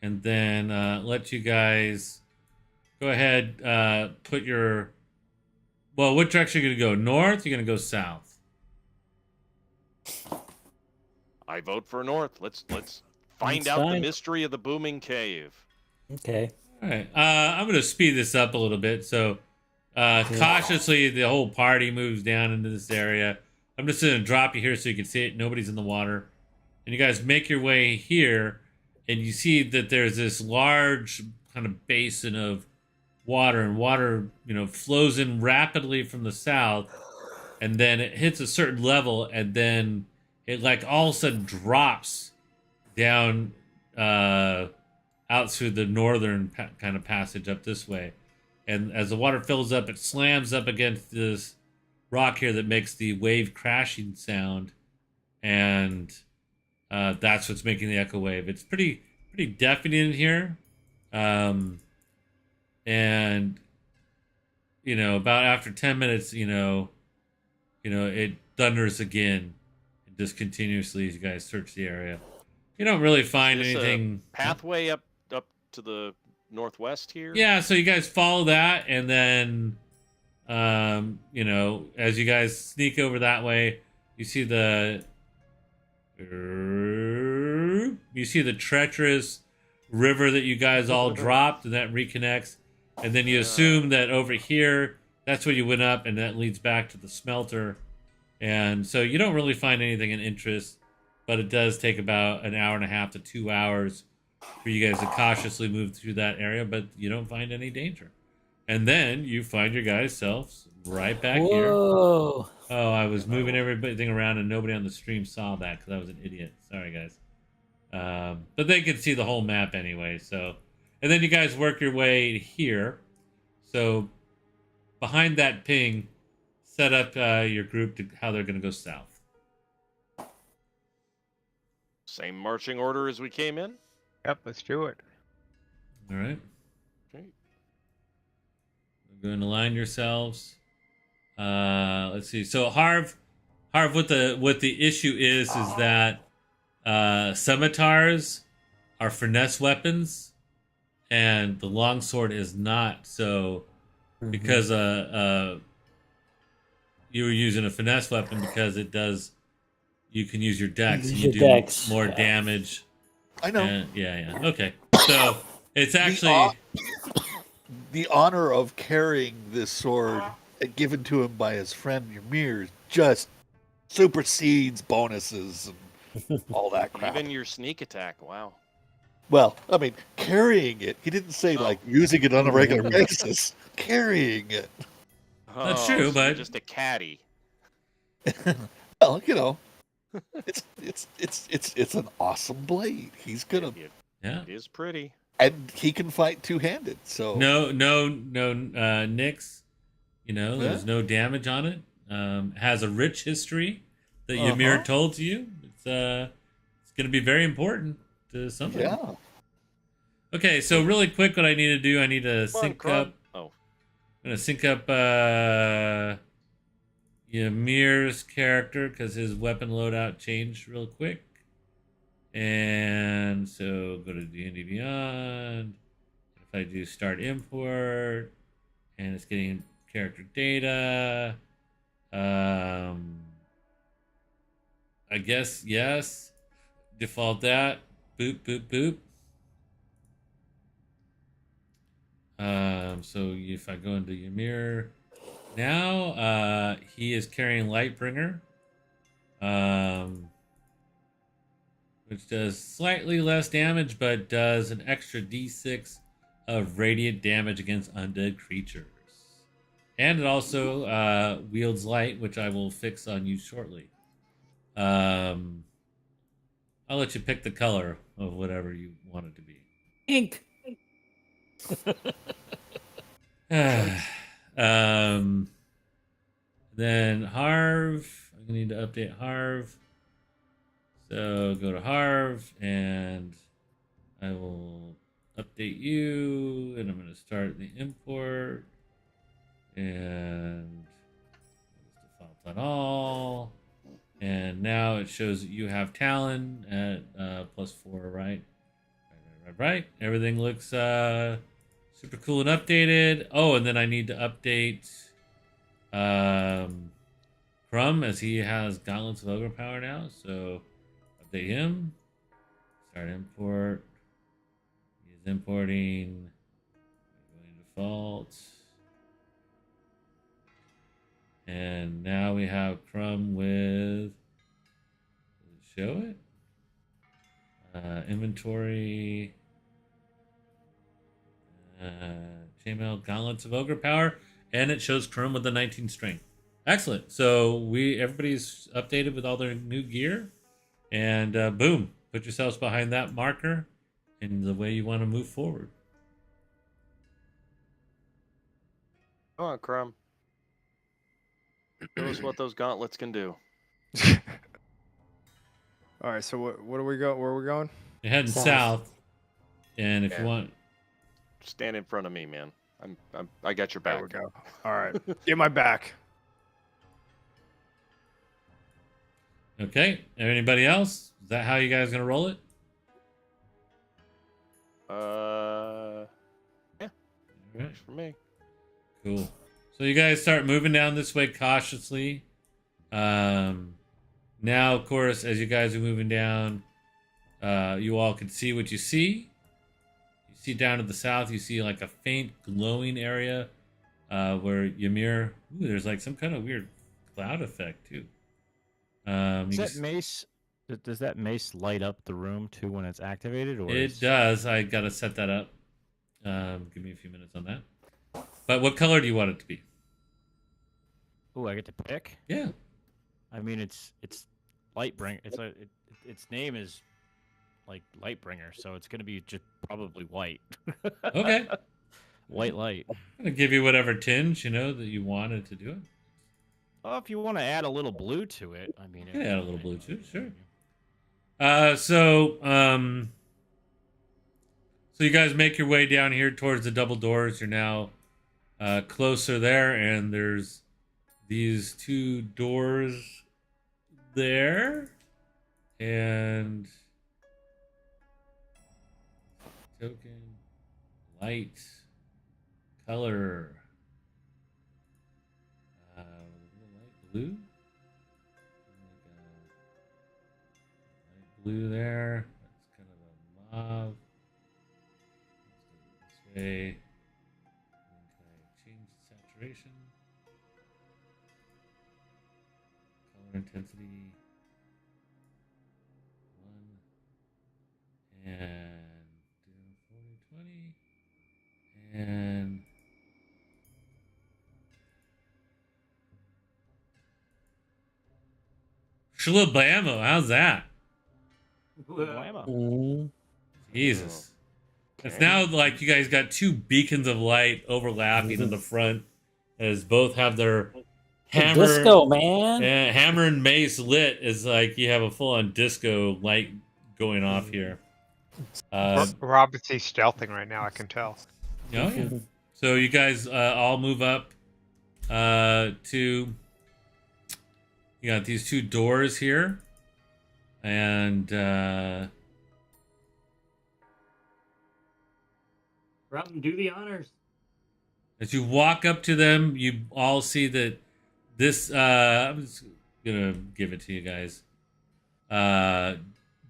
and then let you guys go ahead. Put your. Well, what direction are you gonna go? North? You're gonna go south. I vote for north. Let's find That's out the fine. mystery of the booming cave. Okay. All right. I'm gonna speed this up a little bit. So cautiously, the whole party moves down into this area. I'm just gonna drop you here so you can see it. Nobody's in the water, and you guys make your way here, and you see that there's this large kind of basin of water, and water, flows in rapidly from the south, and then it hits a certain level, and then it like all of a sudden drops down out through the northern kind of passage up this way. And as the water fills up, it slams up against this rock here that makes the wave crashing sound, and that's what's making the echo wave. It's pretty deafening in here, and about after 10 minutes, it thunders again, and just continuously as you guys search the area. You don't really find Is this anything. a pathway up to the northwest here? Yeah, so you guys follow that, and then, as you guys sneak over that way, you see the treacherous river that you guys all dropped, and that reconnects, and then you assume that over here, that's where you went up, and that leads back to the smelter, and so you don't really find anything in interest, but it does take about an hour and a half to 2 hours for you guys to cautiously move through that area, but you don't find any danger. And then you find your guys' selves right back here. Whoa. Oh, I was moving everything around and nobody on the stream saw that because I was an idiot. Sorry, guys. But they could see the whole map anyway. So, and then you guys work your way here. So behind that ping, set up your group to how they're going to go south. Same marching order as we came in? Yep, let's do it. All right. Okay. Go and align yourselves. Let's see. So Harv, what the issue is that scimitars are finesse weapons, and the longsword is not. So because you were using a finesse weapon because it does, you can use your dex and you do more damage. I know. Yeah. Okay. So it's actually The honor of carrying this sword given to him by his friend Ymir just supersedes bonuses and all that crap. Even your sneak attack, wow. Well, I mean, carrying it. He didn't say like using it on a regular basis. Carrying it. That's Oh, true, so you're but just a caddy. Well, it's an awesome blade. He's gonna. yeah. It is pretty. And he can fight two-handed. So No nicks. You know, there's no damage on it. Has a rich history that Ymir told you. It's going to be very important to somebody. Yeah. Okay, so really quick, what I need to do, I need to Come on, sync Crumb. up. Oh, I'm going to sync up Ymir's character because his weapon loadout changed real quick. And so go to D&D Beyond. If I do start import, and it's getting character data. I guess yes. Default that. Boop, boop, boop. So if I go into Ymir now, he is carrying Lightbringer, which does slightly less damage, but does an extra d6 of radiant damage against undead creatures. And it also wields light, which I will fix on you shortly. I'll let you pick the color of whatever you want it to be. Ink. Then Harv. I'm gonna need to update Harv. So go to Harv, and I will update you, and I'm gonna start the import, and default on all. And now it shows that you have Talon at +4, right? Right. Everything looks super cool and updated. Oh, and then I need to update Crumb, as he has Gauntlets of Ogre Power now. So update him. Start import. He's importing. Going default. And now we have Crumb with. Does it show it? Inventory. Chainmail Gauntlets of Ogre Power, and it shows Crumb with the 19 strength. Excellent. So everybody's updated with all their new gear, and boom, put yourselves behind that marker in the way you want to move forward. come on, Crumb. Show us what those gauntlets can do. All right, so what do we go? Where are we going? You're heading South. south, and if you Yeah. want, Stand in front of me, man. I got your There back. we go. All right, get my back. okay. Anybody else? Is that how you guys gonna roll it? Yeah, All right. works for me. Cool. So you guys start moving down this way cautiously. Now, of course, as you guys are moving down, you all can see what you see. You see down to the south, you see like a faint glowing area where Ymir. Ooh, there's like some kind of weird cloud effect too. Does you that mace? Does that mace light up the room too when it's activated? Or It does. I gotta set that up. Give me a few minutes on that. But what color do you want it to be? Oh, I get to pick. Yeah. I mean, it's Lightbringer. Its name is like Lightbringer, so it's gonna be just probably white. Okay. White light. I'm gonna give you whatever tinge that you wanted to do it. Oh, if you want to add a little blue to it, I mean, Yeah, add a little blue to it, sure. So you guys make your way down here towards the double doors. You're now closer there, and there's these two doors there, and token, light, color, light blue. Light blue there. That's kind of a mauve. Let's do it this way. And can I change the saturation? Color intensity 1. And do 40, 20. And Shlabamo, how's that? Blammo. Jesus. It's Okay. now like you guys got two beacons of light overlapping in the front, as both have their The hammer, disco, man. hammer and mace lit. Is like you have a full-on disco light going off here. We're obviously stealthing right now. I can tell. Oh yeah. So you guys all move up to. You got these two doors here, and Rum, do the honors. as you walk up to them, you all see that this. I'm just gonna give it to you guys.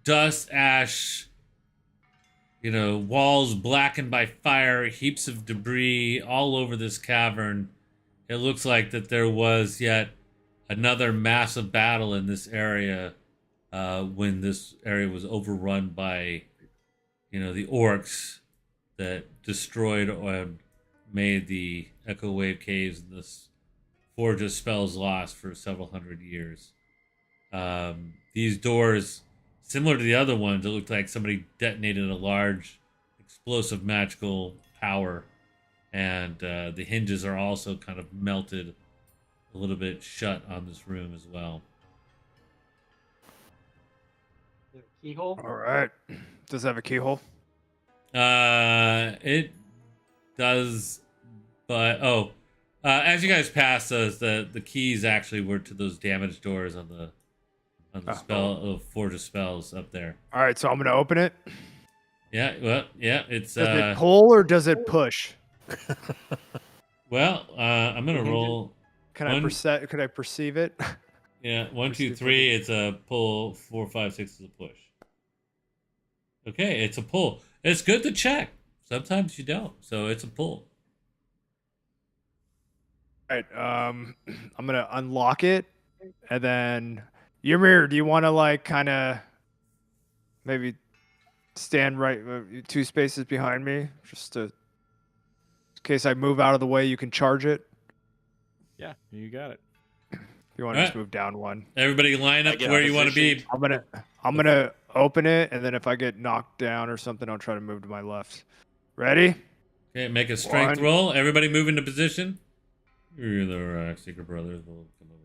Dust, ash. Walls blackened by fire, heaps of debris all over this cavern. It looks like that there was yet another massive battle in this area when this area was overrun by, the orcs that destroyed or made the Echo Wave Caves and this Forge of Spells lost for several hundred years. These doors, similar to the other ones, it looked like somebody detonated a large explosive magical power, and the hinges are also kind of melted a little bit shut on this room as well. The keyhole. All right. Does it have a keyhole? It does, but as you guys pass those, the keys actually were to those damaged doors on the spell of Forge of Spells up there. All right, so I'm gonna open it. Yeah, well, yeah, it's Does it pull or does it push? well, I'm gonna roll. Can I perceive it? Yeah, 1, 2, 3. It's a pull. 4, 5, 6 is a push. Okay, it's a pull. It's good to check. Sometimes you don't, so it's a pull. All right. I'm gonna unlock it, and then Ymir, do you want to kind of maybe stand right 2 spaces behind me, just in case I move out of the way, you can charge it. Yeah, you got it. If you want to just move down 1. Everybody line up get where you want to be. I'm gonna open it, and then if I get knocked down or something, I'll try to move to my left. Ready? Okay, make a strength 1. roll. Everybody move into position. You're the Secret Brothers will come over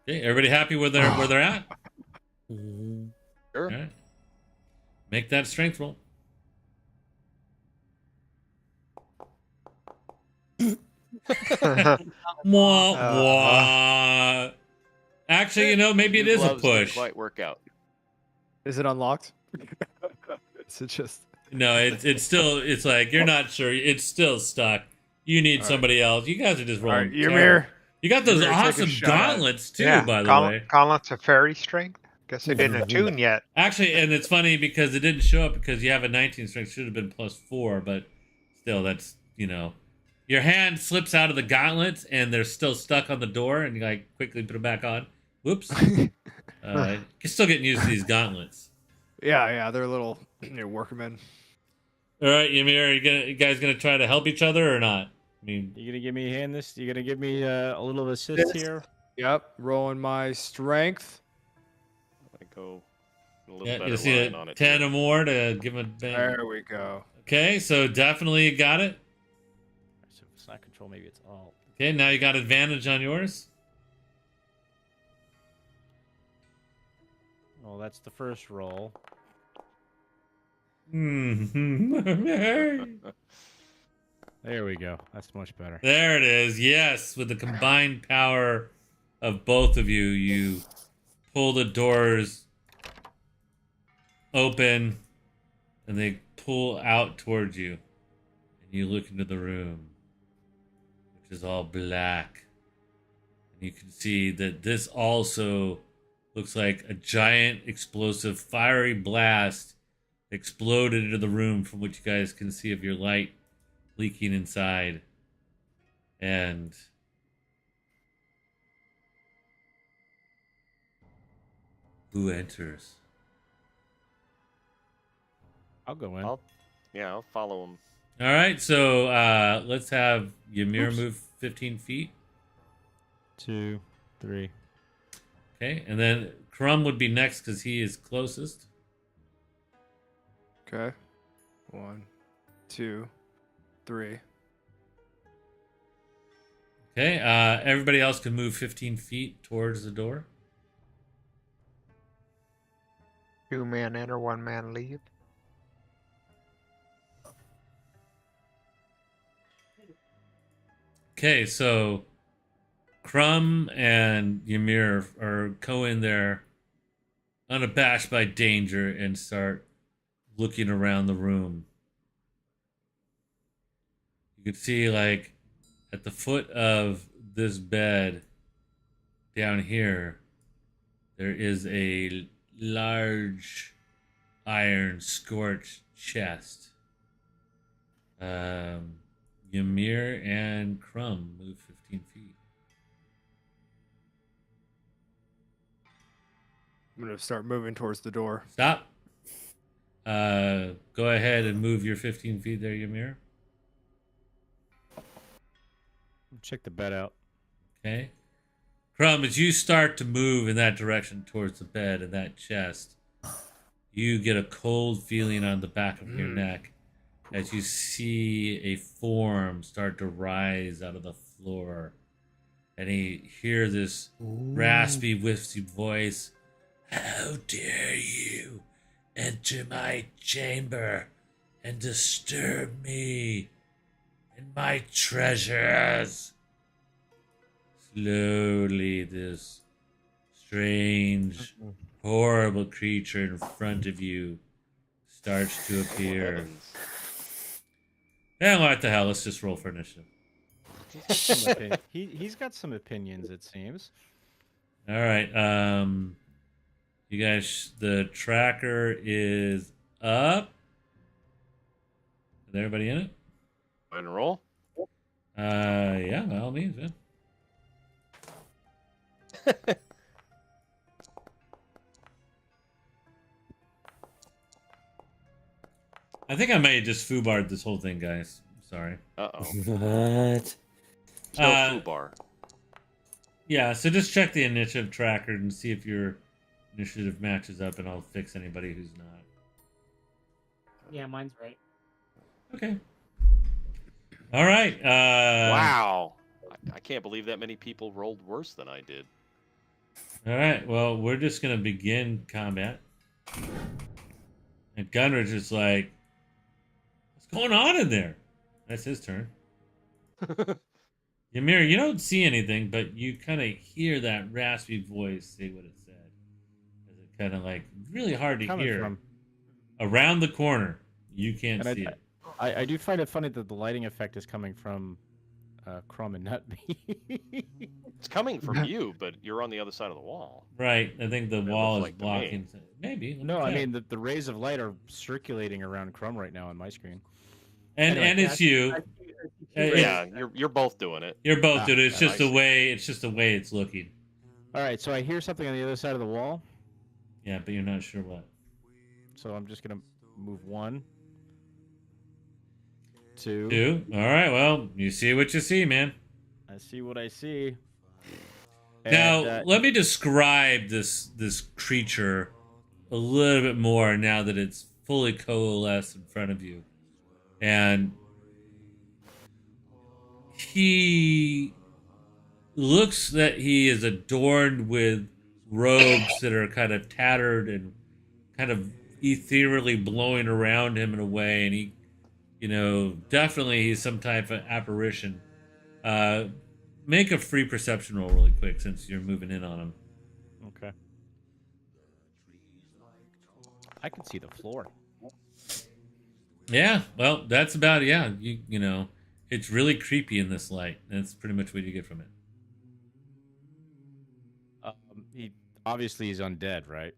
here. Okay, everybody happy where they're at? Sure. All right. Make that strength roll. Mwah, mwah. Actually, maybe it is a Gloves didn't push. quite work out. Is it unlocked? Is it just? No, it's like you're not sure. It's still stuck. You need somebody else. You guys are just All rolling. right, Ymir. You got those Ymir, take a awesome shot at it. gauntlets too, by the way. Gauntlets of fairy strength. Guess they didn't attune yet. Actually, and it's funny because it didn't show up because you have a 19 strength. Should have been +4, but still, that's your hand slips out of the gauntlets and they're still stuck on the door, and you quickly put them back on. Whoops. You're still getting used to these gauntlets. Yeah, they're little workmen. All right, Ymir, you guys gonna try to help each other or not? I mean, You gonna give me a hand this? You gonna give me a little assist here? Yep, rolling my strength. I go a little yeah, better you'll see line on a it. 10 here. or more to give a bang. There we go. Okay, so definitely you got it. So if it's not control, maybe it's alt. Okay, now you got advantage on yours. Well, that's the first roll. There There we go. That's much better. it is. Yes, with the combined power of both of you, you pull the doors open and they pull out towards you. And you look into the room, which is all black. And you can see that this also looks like a giant explosive fiery blast exploded into the room from which you guys can see of your light leaking inside. And who enters? I'll go in. I'll follow him. All right, so let's have Ymir move 15 feet. 2, 3. Okay, and then Crumb would be next because he is closest. Okay. 1, 2, 3. Okay, everybody else can move 15 feet towards the door. 2 men enter, 1 man leave. Okay, so Crumb and Ymir are go in there unabashed by danger and start looking around the room. You can see, like, at the foot of this bed down here, there is a large iron scorched chest. Ymir and Crumb move 15 feet. I'm going to start moving towards the door. Stop. Go ahead and move your 15 feet there, Ymir. Check the bed out. Okay. Crumb, as you start to move in that direction towards the bed and that chest, you get a cold feeling on the back of your neck as you see a form start to rise out of the floor. And you hear this raspy, wispy voice. How dare you enter my chamber and disturb me and my treasures? Slowly, this strange, horrible creature in front of you starts to appear. Heavens. And what the hell? Let's just roll for initiative. He's got some opinions, it seems. All right. You guys, the tracker is up. Is everybody in it? And roll. Yeah, by all means, man. I think I may have just foobarred this whole thing, guys. Sorry. Uh-oh. What? No Uh, foobar. Yeah, so just check the initiative tracker and see if your initiative matches up, and I'll fix anybody who's not. Yeah, mine's right. Okay. All right. Wow. I can't believe that many people rolled worse than I did. All right. Well, we're just gonna begin combat. And Gunridge is like, "What's going on in there?" That's his turn. Ymir, you don't see anything, but you kind of hear that raspy voice say what it said. Is it kind of like really hard to Coming hear? from. Around the corner, you can't And see it. I do find it funny that the lighting effect is coming from Crumb and not me. It's coming from you, but you're on the other side of the wall. Right. I think the It wall looks is like to me. blocking. Maybe. Let me No, I check. mean the rays of light are circulating around Crumb right now on my screen. and anyway, and it's you. Yeah, you're both doing it. You're both Ah, doing it. It's I just the see. way. It's just the way it's looking. All right, so I hear something on the other side of the wall, Yeah, but you're not sure what. so I'm just gonna move 1, 2. 2. All right. Well, you see what you see, man. I see what I see. Now, And, let me describe this creature a little bit more now that it's fully coalesced in front of you. And he looks that he is adorned with robes that are kind of tattered and kind of ethereally blowing around him in a way. And he, definitely he's some type of apparition. Make a free perception roll really quick since you're moving in on him. okay. I can see the floor. Yeah, well, that's about it. Yeah, it's really creepy in this light. That's pretty much what you get from it. He obviously is undead, right?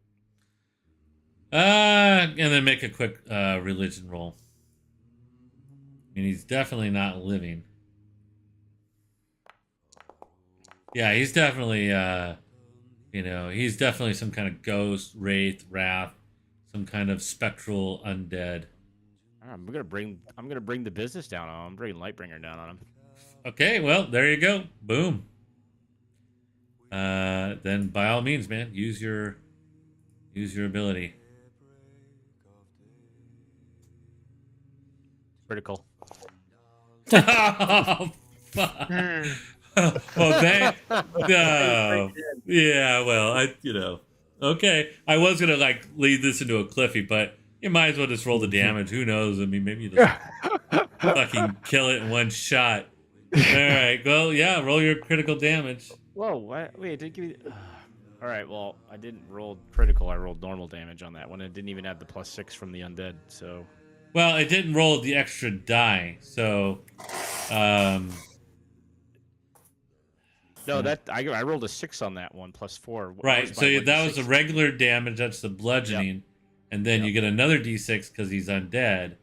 And then make a quick religion roll. I mean, he's definitely not living. Yeah, he's definitely, he's definitely some kind of ghost, wraith, wrath, some kind of spectral undead. I'm gonna bring the business down on him. I'm bringing Lightbringer down on him. Okay, well, there you go. Boom. Then by all means, man, use your ability. Critical. Oh, fuck. Well, that. No. Yeah, well, Okay. I was going to, like, lead this into a Cliffy, but you might as well just roll the damage. Who knows? I mean, maybe you just fucking kill it in one shot. All right. Well, yeah, roll your critical damage. Whoa, what? Wait, it didn't give me... All right, well, I didn't roll critical. I rolled normal damage on that one. It didn't even have the +6 from the undead, so... Well, it didn't roll the extra die, so... No, that I rolled a 6 on that one, +4. Right, so that was the regular damage, that's the bludgeoning, and then you get another d6 because he's undead,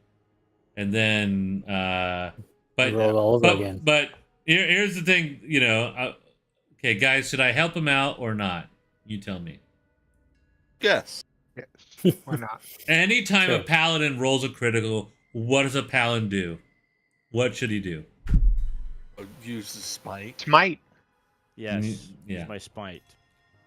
and then, but Roll all over again. But here's the thing, okay, guys, should I help him out or not? You tell me. Yes. Yes. Why not? Anytime a Sure. paladin rolls a critical, what does a paladin do? What should he do? Use the smite. Smite. Yes, Yeah. use my smite.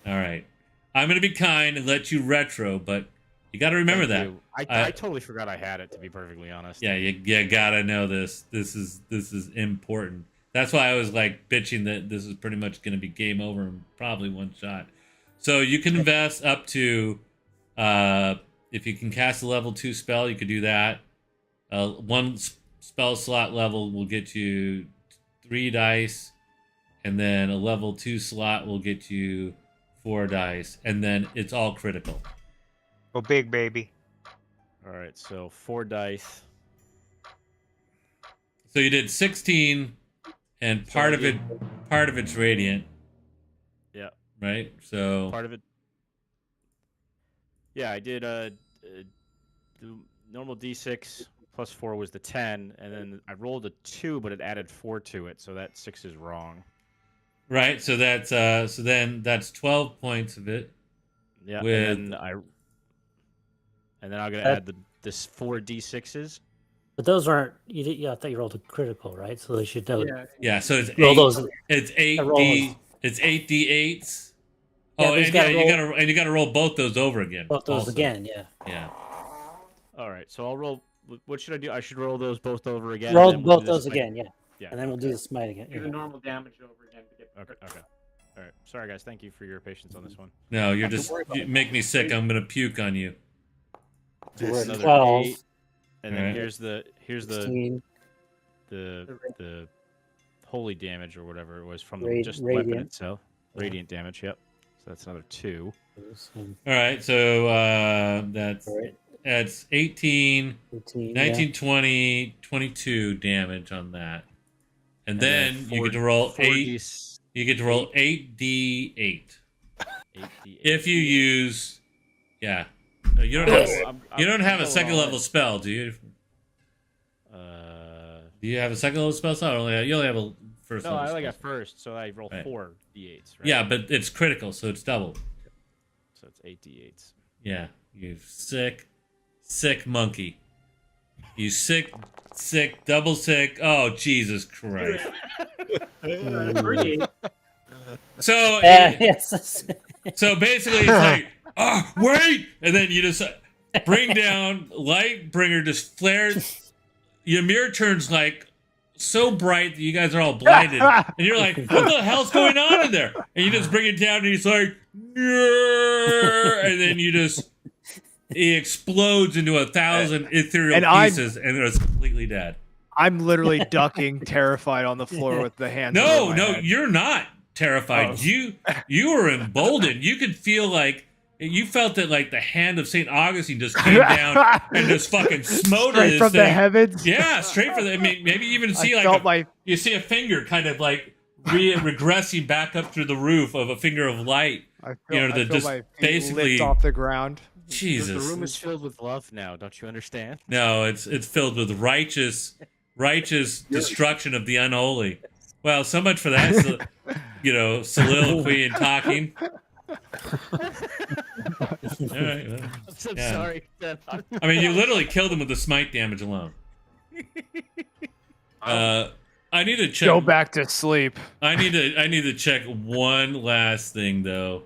All right. I'm going to be kind and let you retro, but you got to remember Thank that. you. I totally forgot I had it, to be perfectly honest. Yeah, you gotta know this. This is important. That's why I was like bitching that this is pretty much going to be game over in probably one shot. So you can invest up to, if you can cast a level 2 spell, you could do that. One spell slot level will get you 3 dice, and then a level 2 slot will get you 4 dice, and then it's all critical. Go big, baby. All right, so 4 dice. So you did 16, and part of it's radiant. Yeah. Right. So Part of it. Yeah, I did the normal D6 +4 was the 10, and then I rolled a 2, but it added 4 to it, so that 6 is wrong. right. So that's so then that's 12 points of it. Yeah, With- and then I'm gonna That- add this 4 D6s. But those aren't. I thought you rolled a critical, right? So they should know. Yeah. So it's Roll eight. those. It's eight roll d. those. It's 8d8s. Yeah, Oh, but he's and gotta you roll- gotta roll both those over again. Both those also. again, yeah. Yeah. All right, so I'll roll. What should I do? I should roll those both over again. Roll and then we'll both do this those again, yeah. Yeah. And then we'll do the smite again. Do the Yeah. normal damage over again to get. Okay. Okay. All right. Sorry, guys. Thank you for your patience on this one. No, you're just you make me sick. I'm gonna puke on you. So we're at Another 12, 8, and then Alright. here's the 16. the holy damage or whatever it was from the Radi- just weapon radiant. itself. Yeah. Radiant damage. Yep. So that's another 2. All right. So that's Right. that's 18, 18, 19, 20, 22 damage on that, and then you 4 get to roll 4 8. You get to roll 8d8 8d8. if you use. Yeah. You don't have. You don't have a second level spell, do you? Do you have a second level spell slot? You only have a first No, level I only spell got first, so I roll Right. 4 d8s. Right? Yeah, but it's critical, so it's double. So it's 8 d8s. Yeah, you sick monkey. You sick, double sick. Oh, Jesus Christ. So, Yes. so basically, it's like, oh, wait! And then you just bring down Lightbringer, just flares. Ymir turns like so bright that you guys are all blinded. And you're like, what the hell's going on in there? And you just bring it down, and he's like, "Nyeh," and then he explodes into 1,000 ethereal And I'm- pieces, and it's completely dead. I'm literally ducking, terrified on the floor with the hands. No, over my no, head. you're not terrified. Oh. You were emboldened. You could feel like you felt that like the hand of Saint Augustine just came down and just fucking smote Straight this from thing. the heavens. Yeah, straight from the. I mean, maybe you even see I like felt my you see a finger kind of like regressing back up through the roof of a finger of light. I feel, You know, I the- feel just my feet basically- lift off the ground. Jesus. The room is filled with love now. Don't you understand? No, it's filled with righteous destruction of the unholy. Well, so much for that, soliloquy and talking. All right. Well, I'm so Yeah. sorry. I mean, you literally killed him with the smite damage alone. I need to check. Go back to sleep. I need to check one last thing though.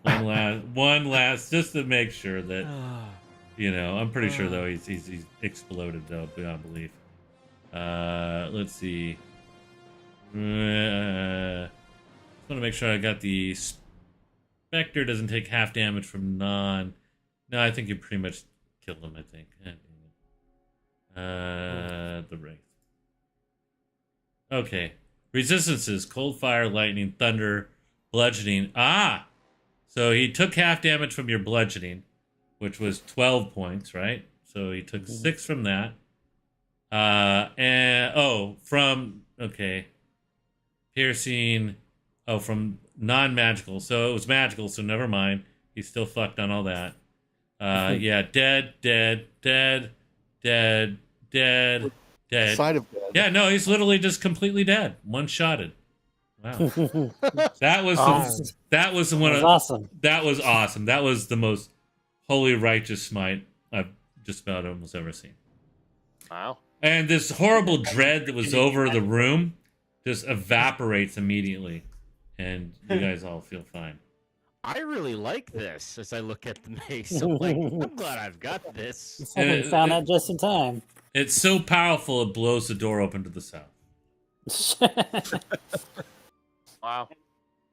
One last, just to make sure that I'm pretty sure though he's exploded though beyond belief. Let's see. Just want to make sure I got the Spectre doesn't take half damage from non. No, I think you pretty much killed him, I think. The Wraith. Okay. Resistances: cold, fire, lightning, thunder, bludgeoning. Ah! So he took half damage from your bludgeoning, which was 12 points, right? So he took 6 from that. Okay. Piercing. Oh, from non-magical. So it was magical, so never mind. He's still fucked on all that. Yeah, dead. Side of dead. Yeah, no, he's literally just completely dead. One-shotted. Wow. That was awesome. That was awesome. That was the most holy righteous smite I've just about almost ever seen. Wow. And this horrible dread that was over the room just evaporates immediately. And you guys all feel fine. I really like this as I look at the mace. I'm like, I'm glad I've got this. Somebody found that just in time. It's so powerful it blows the door open to the south. Wow.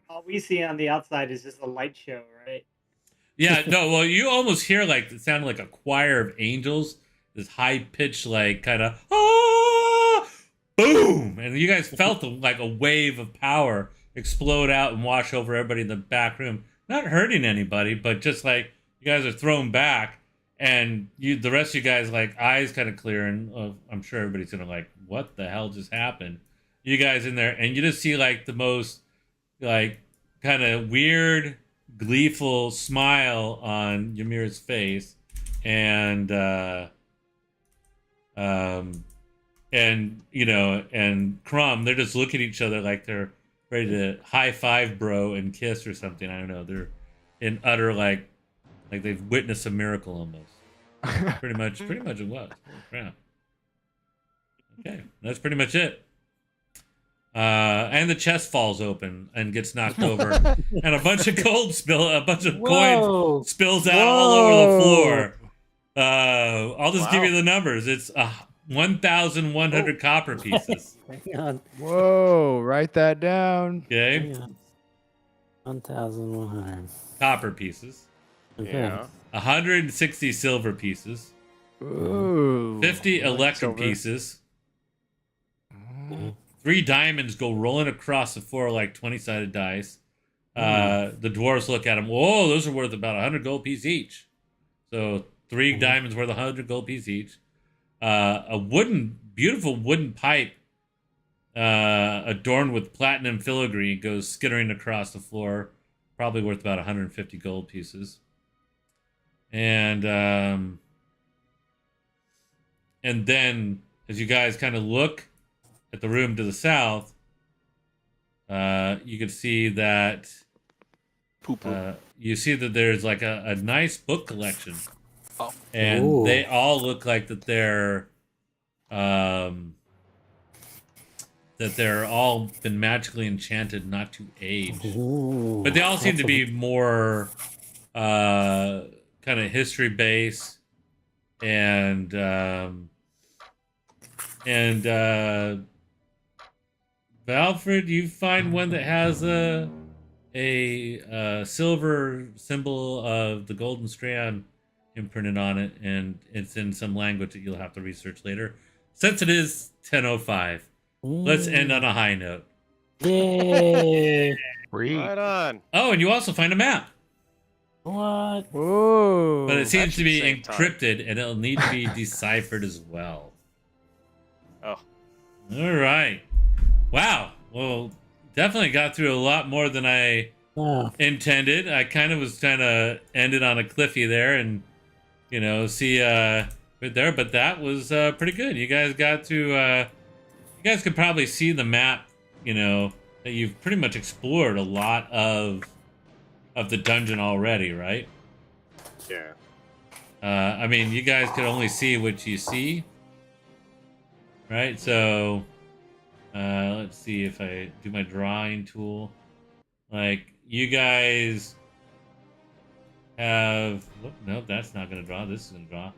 All we see on the outside is just a light show, right? Yeah, no, well, you almost hear like it sounded like a choir of angels, this high pitched, like kind of boom, and you guys felt like a wave of power explode out and wash over everybody in the back room, not hurting anybody, but just like you guys are thrown back, and the rest of you guys like eyes kind of clear, and I'm sure everybody's gonna like, what the hell just happened? You guys in there, and you just see like the most like kind of weird, gleeful smile on Ymir's face, and you know, and Crumb, they're just looking at each other like they're ready to high five bro and kiss or something. I don't know. They're in utter like they've witnessed a miracle almost. pretty much it was. Holy crap. Okay, that's pretty much it. And the chest falls open and gets knocked over, and a bunch of coins spills out all over the floor. I'll just give you the numbers. It's 1,100 copper pieces. Hang on. Whoa, write that down. Okay, 1,100. copper pieces. Okay. Yeah. 160 silver pieces. Ooh. 50 I like electrum silver. pieces. 3 diamonds go rolling across the floor like 20-sided dice. The dwarves look at them. Whoa, those are worth about 100 gold piece each. So 3 diamonds worth 100 gold piece each. A beautiful wooden pipe adorned with platinum filigree goes skittering across the floor, probably worth about 150 gold pieces. And then as you guys kind of look at the room to the south, you can see that you see that there's like a nice book collection. Oh. And Ooh. they all look like that they're all been magically enchanted not to age. Ooh, But they all seem that's to be more kind of history based, and Valfred, you find one that has a silver symbol of the golden strand imprinted on it, and it's in some language that you'll have to research later. Since it is 10:05, let's end on a high note. Yay! Right on. Oh, and you also find a map, What? Whoa. but it seems to be Actually, same time. encrypted, and it'll need to be deciphered as well. Oh. All right. Wow. Well, definitely got through a lot more than I Oh, intended. I kind of was trying to end it on a cliffy there, and see right there, but that was pretty good. You guys got to you guys could probably see the map, that you've pretty much explored a lot of the dungeon already, right? Yeah. I mean, you guys could only see what you see, right? So let's see if I do my drawing tool. Like, you guys have... Nope, that's not going to draw. This is going to draw.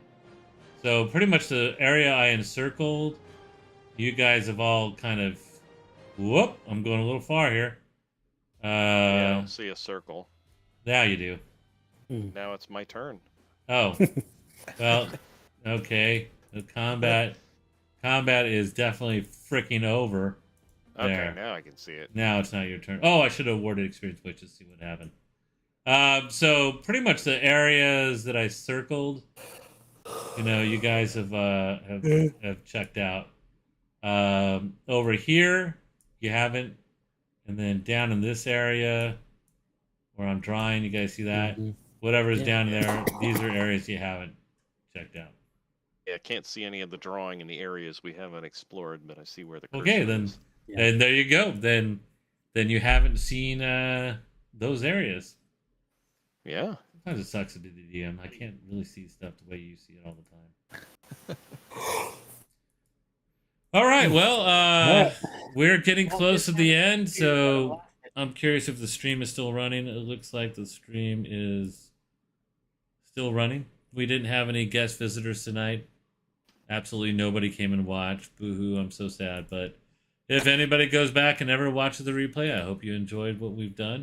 So pretty much the area I encircled you guys have all kind of. Whoop! I'm going a little far here. Yeah, I don't see a circle. Now you do. Now it's my turn. Oh, well, okay. The combat is definitely freaking over. Okay, There. now I can see it. Now it's not your turn. Oh, I should have awarded experience points to see what happened. So pretty much the areas that I circled, you guys have checked out. Over here, you haven't, and then down in this area where I'm drawing, you guys see that? Whatever's Yeah. down there, these are areas you haven't checked out. Yeah, I can't see any of the drawing in the areas we haven't explored, but I see where the cursor Okay, then, is. and there you go. Then you haven't seen those areas. Yeah. Sometimes it sucks to be the DM. I can't really see stuff the way you see it all the time. All right, well, we're getting close to the end, so I'm curious if the stream is still running. It looks like the stream is still running. We didn't have any guest visitors tonight. Absolutely nobody came and watched. Boo-hoo, I'm so sad. But if anybody goes back and ever watches the replay, I hope you enjoyed what we've done.